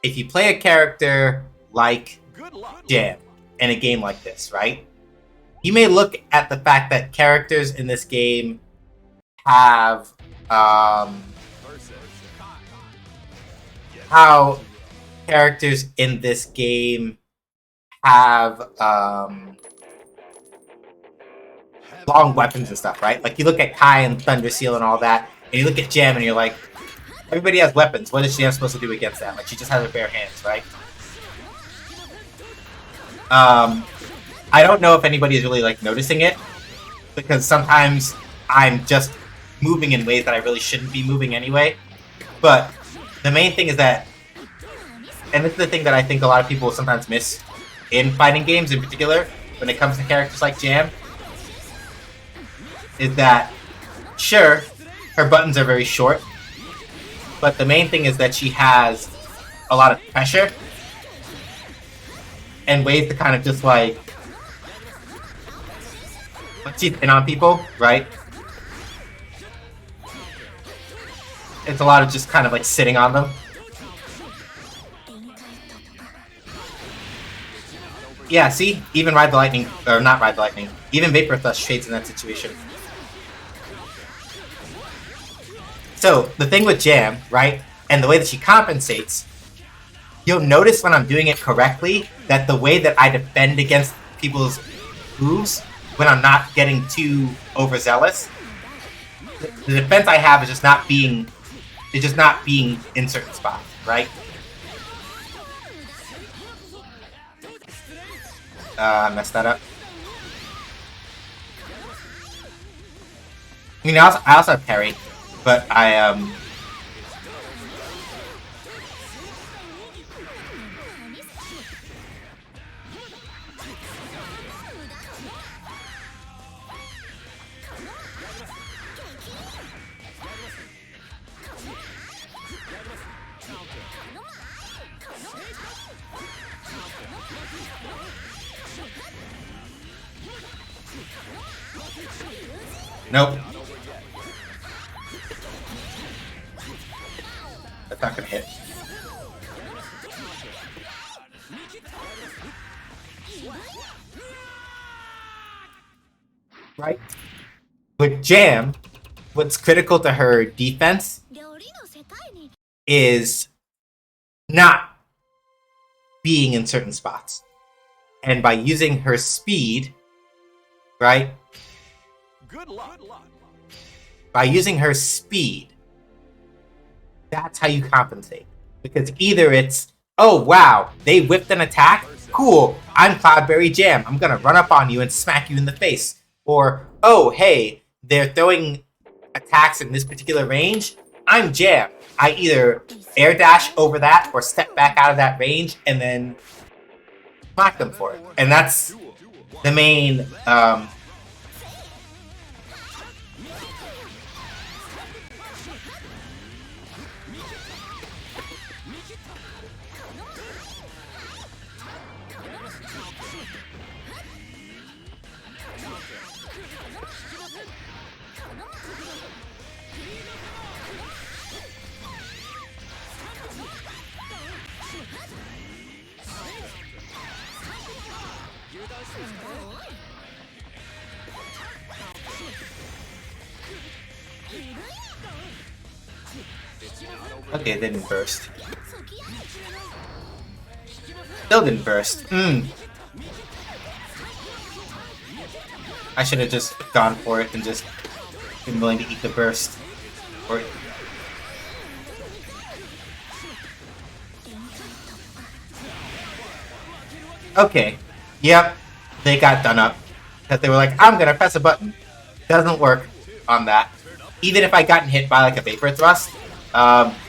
if you play a character like Good luck. Jam in a game like this, right? You may look at the fact that characters in this game have how characters in this game have long weapons and stuff, right? Like you look at Kai and Thunder Seal and all that, and you look at Jam and you're like, everybody has weapons. What is Jam supposed to do against that? Like she just has her bare hands, right? I don't know if anybody is really like noticing it, because sometimes I'm just moving in ways that I really shouldn't be moving anyway. But the main thing is that, and this is the thing that I think a lot of people sometimes miss in fighting games in particular, when it comes to characters like Jam, is that, sure, her buttons are very short, but the main thing is that she has a lot of pressure and ways to kind of just like cheat in on people, right? It's a lot of just kind of like sitting on them. Yeah, see? Even Ride the Lightning, or not Ride the Lightning, even Vapor Thrust shades in that situation. So, the thing with Jam, right, and the way that she compensates, you'll notice when I'm doing it correctly, that the way that I defend against people's moves, when I'm not getting too overzealous, the defense I have is just not being in certain spots, right? I messed that up. I mean, I also have parry, but nope. That's not gonna hit. Right? With Jam, what's critical to her defense is not being in certain spots. And by using her speed, right? Good luck. By using her speed, that's how you compensate. Because either it's, oh wow, they whipped an attack, cool, I'm Cloudberry Jam, I'm gonna run up on you and smack you in the face. Or, oh hey, they're throwing attacks in this particular range, I'm Jam. I either air dash over that or step back out of that range and then smack them for it. And that's the main okay, it didn't burst. Still didn't burst. I should have just gone for it and just been willing to eat the burst. Or okay. Yep. They got done up. Because they were like, I'm gonna press a button. Doesn't work on that. Even if I gotten hit by like a Vapor Thrust,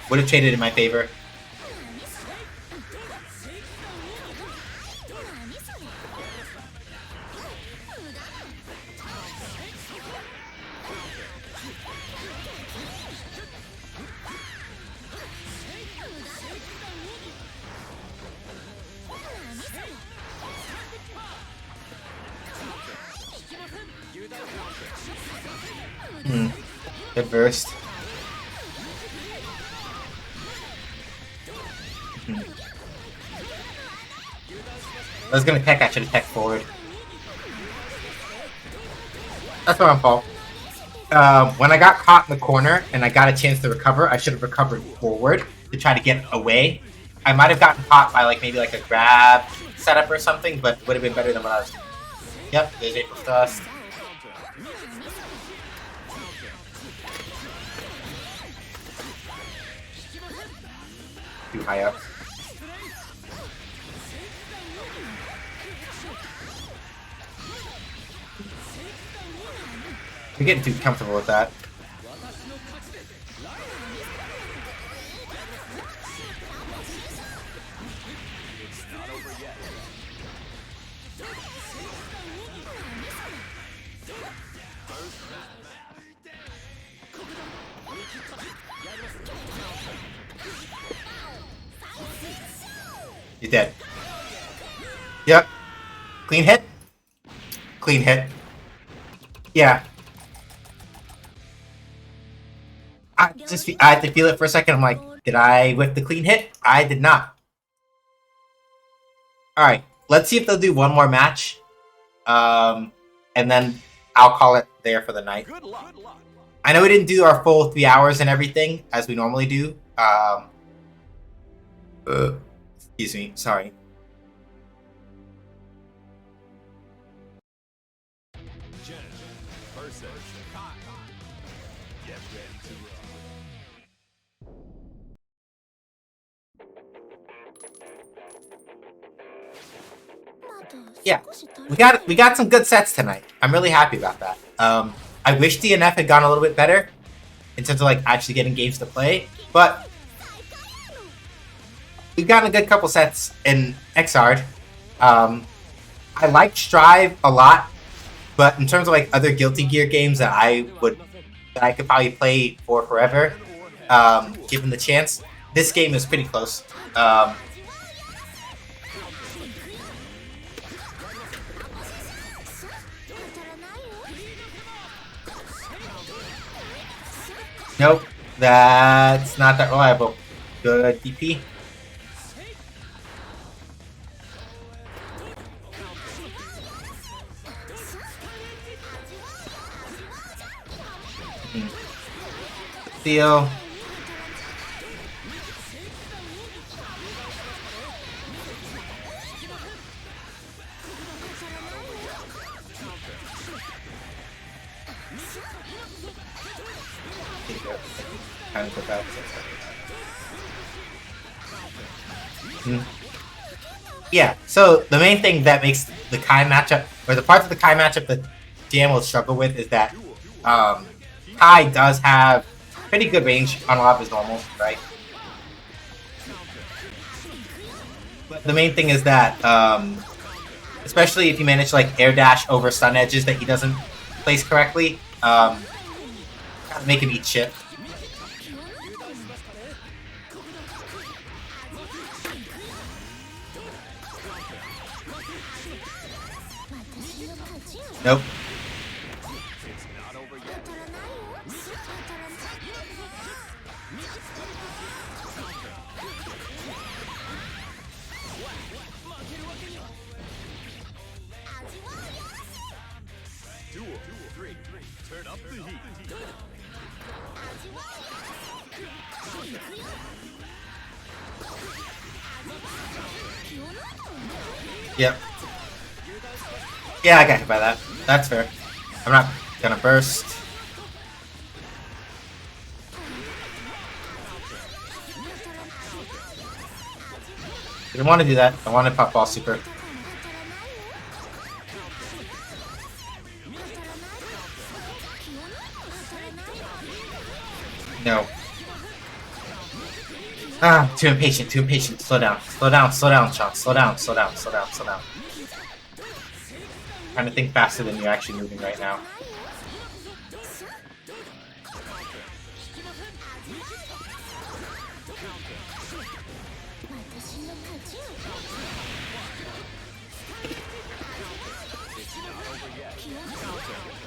would have traded in my favor. It burst. I was gonna tech, I should have tech forward. That's my fault. When I got caught in the corner and I got a chance to recover, I should have recovered forward to try to get away. I might have gotten caught by like maybe like a grab setup or something, but would have been better than what I was doing. Yep, there's April's Dust. Too high up. You're getting too comfortable with that. You're dead. Yep. Clean hit. Clean hit. Yeah. I had to feel it for a second. I'm like, did I whip the clean hit? I did not. Alright, let's see if they'll do one more match. And then I'll call it there for the night. I know we didn't do our full 3 hours and everything, as we normally do. Excuse me, sorry. Yeah, we got some good sets tonight. I'm really happy about that. I wish DNF had gone a little bit better in terms of like actually getting games to play, but we've gotten a good couple sets in Xrd. I like Strive a lot, but in terms of like other Guilty Gear games that I could probably play for forever, given the chance, this game is pretty close. Nope, that's not that reliable. Good DP. Theo. Kind of put that. Yeah, so the main thing that makes the Kai matchup, or the parts of the Kai matchup that Jam will struggle with, is that Kai does have pretty good range on a lot of his normals, right? But the main thing is that, especially if you manage to like air dash over stun edges that he doesn't place correctly, kind of make him eat shit. Nope. Turn up the heat. Yep. Yeah, I got hit by that. That's fair. I'm not gonna burst. Didn't want to do that. I wanted pop ball super. No. Ah, too impatient, too impatient. Slow down, slow down, slow down, Sean. Slow down, slow down, slow down, slow down. Trying to think faster than you're actually moving right now.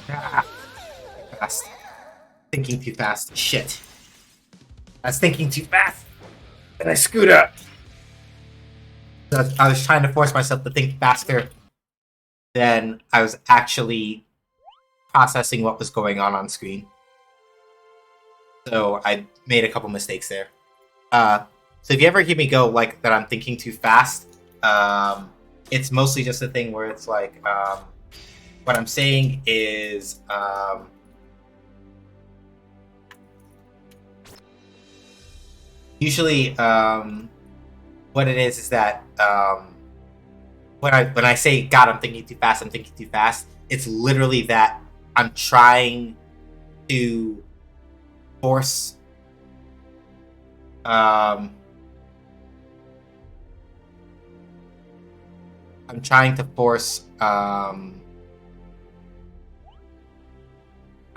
Ah, fast. Thinking too fast. Shit. I was thinking too fast. And I screwed up. I was trying to force myself to think faster than I was actually processing what was going on screen. So I made a couple mistakes there. So if you ever hear me go like that I'm thinking too fast, it's mostly just a thing where it's like what I'm saying is usually what it is that when I say God, I'm thinking too fast, it's literally that I'm trying to force I'm trying to force I'm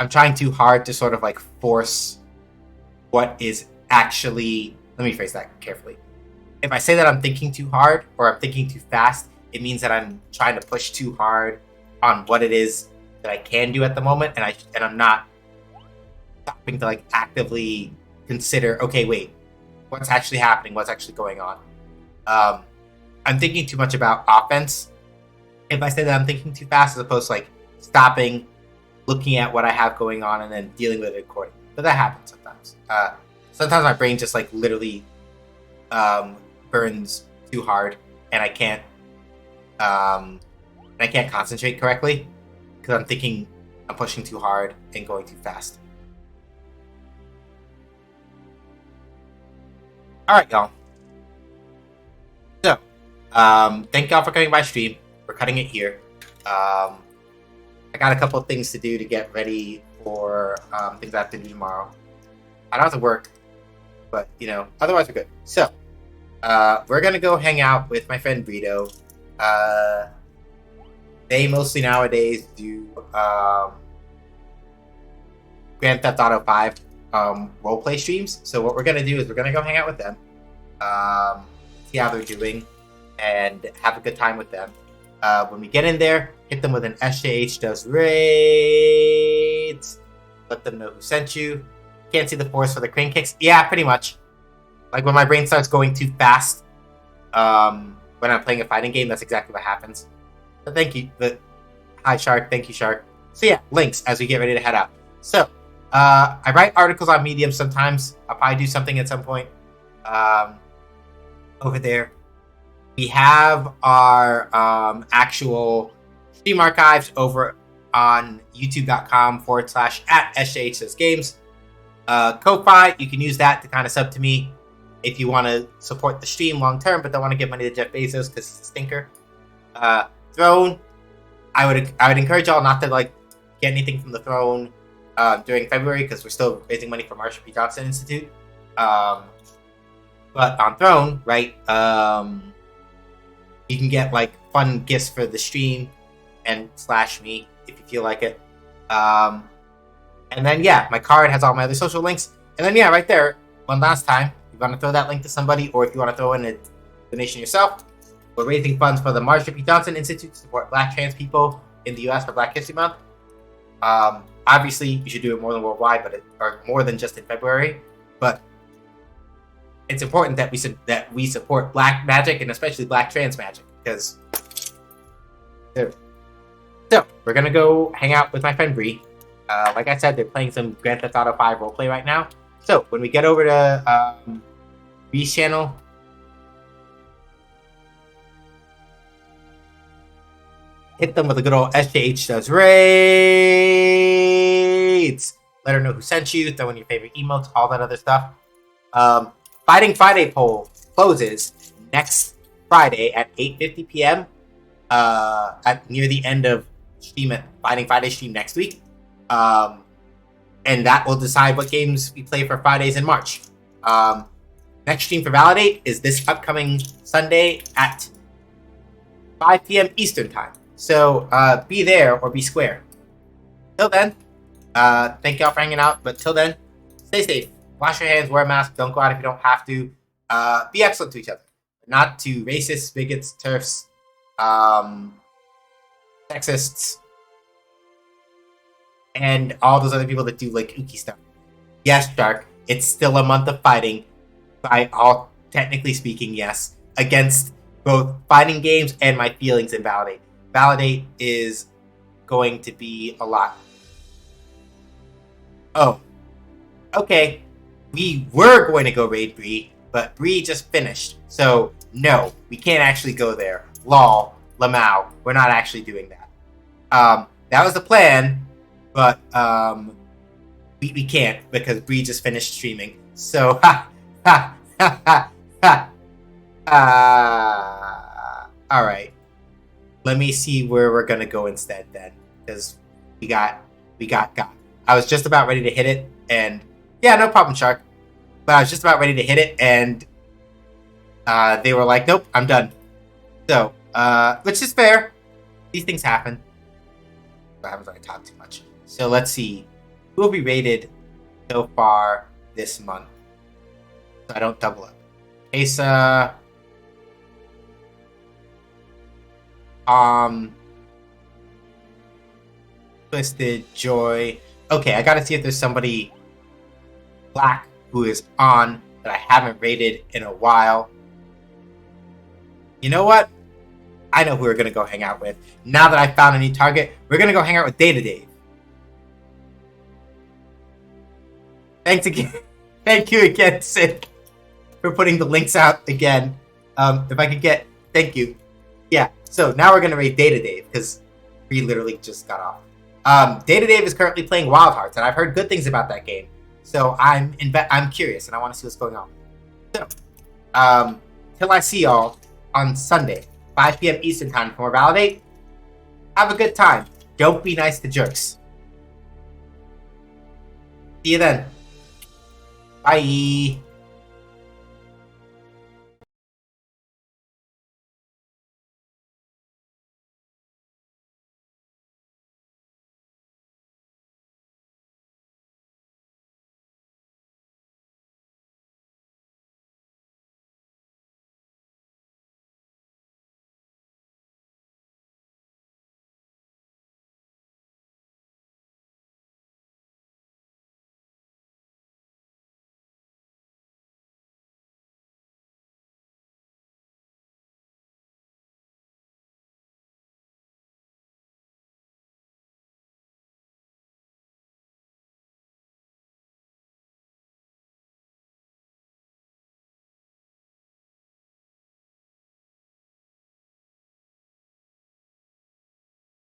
trying too hard to sort of like force what is actually, let me phrase that carefully. If I say that I'm thinking too hard or I'm thinking too fast, it means that I'm trying to push too hard on what it is that I can do at the moment, and I'm not stopping to like actively consider, okay, wait, what's actually happening, what's actually going on. I'm thinking too much about offense if I say that I'm thinking too fast, as opposed to like stopping, looking at what I have going on, and then dealing with it accordingly. But that happens sometimes. Sometimes my brain just like literally burns too hard, and I can't concentrate correctly because I'm pushing too hard and going too fast. All right, y'all. So, thank y'all for coming by stream. We're cutting it here. I got a couple of things to do to get ready for things I have to do tomorrow. I don't have to work, but otherwise we're good. So, we're gonna go hang out with my friend Brito. They mostly nowadays do Grand Theft Auto 5 roleplay streams. So what we're gonna do is we're gonna go hang out with them, see how they're doing, and have a good time with them. When we get in there, hit them with an SJH does raids. Let them know who sent you. Can't see the forest for the crane kicks. Yeah, pretty much. Like when my brain starts going too fast, when I'm playing a fighting game, that's exactly what happens. So thank you. Hi, Shark. Thank you, Shark. So yeah, links as we get ready to head out. So I write articles on Medium sometimes. I'll probably do something at some point over there. We have our actual stream archives over on youtube.com/@SJHSgames. Ko-Fi, you can use that to kind of sub to me if you want to support the stream long term, but don't want to give money to Jeff Bezos because he's a stinker. Throne, I would encourage y'all not to like get anything from the Throne during February because we're still raising money for Marsha P. Johnson Institute. But on Throne, right? You can get like fun gifts for the stream and / me if you feel like it. And then yeah, my card has all my other social links. And then yeah, right there, one last time, if you want to throw that link to somebody, or if you want to throw in a donation yourself, we're raising funds for the Marsha P. Johnson Institute to support Black trans people in the U.S. for Black History Month. Obviously, you should do it more than worldwide, or more than just in February. But it's important that we support Black magic and especially Black trans magic because. So we're gonna go hang out with my friend Bree. Like I said, they're playing some Grand Theft Auto 5 roleplay right now. So when we get over to Bree's channel, hit them with a good old SJH does raids. Let her know who sent you. Throw in your favorite emotes, all that other stuff. Fighting Friday poll closes next Friday at 8:50 p.m. At near the end of stream at Fighting Friday stream next week. And that will decide what games we play for Fridays in March. Next stream for Validate is this upcoming Sunday at 5 p.m. Eastern Time. So be there or be square. Till then, thank y'all for hanging out. But till then, stay safe. Wash your hands, wear a mask, don't go out if you don't have to. Be excellent to each other. Not to racists, bigots, turfs, sexists, and all those other people that do like ooky stuff. Yes, Shark, it's still a month of fighting, by all technically speaking, yes, against both fighting games and my feelings in Validate. Validate is going to be a lot. Oh, okay. We were going to go raid Bree, but Bree just finished. So, no, we can't actually go there. Lol, Lamau, we're not actually doing that. That was the plan, but we can't because Bree just finished streaming. So, alright. Let me see where we're gonna go instead then, because we got God. I was just about ready to hit it, and yeah, no problem, Shark. But I was just about ready to hit it, and they were like, nope, I'm done. So, which is fair. These things happen. I haven't really talked too much. So let's see. Who will be rated so far this month? So I don't double up. Asa. Twisted Joy. Okay, I gotta see if there's somebody black who is on that I haven't rated in a while. You know what? I know who we're gonna go hang out with. Now that I found a new target, we're gonna go hang out with Data Dave. Thanks again. Thank you again, Sid, for putting the links out again. If I could get, thank you. Yeah. So now we're gonna raid Data Dave because we literally just got off. Data Dave is currently playing Wild Hearts, and I've heard good things about that game. So I'm curious, and I want to see what's going on. So, till I see y'all on Sunday, 5 p.m. Eastern Time for more Validate. Have a good time. Don't be nice to jerks. See you then. Bye.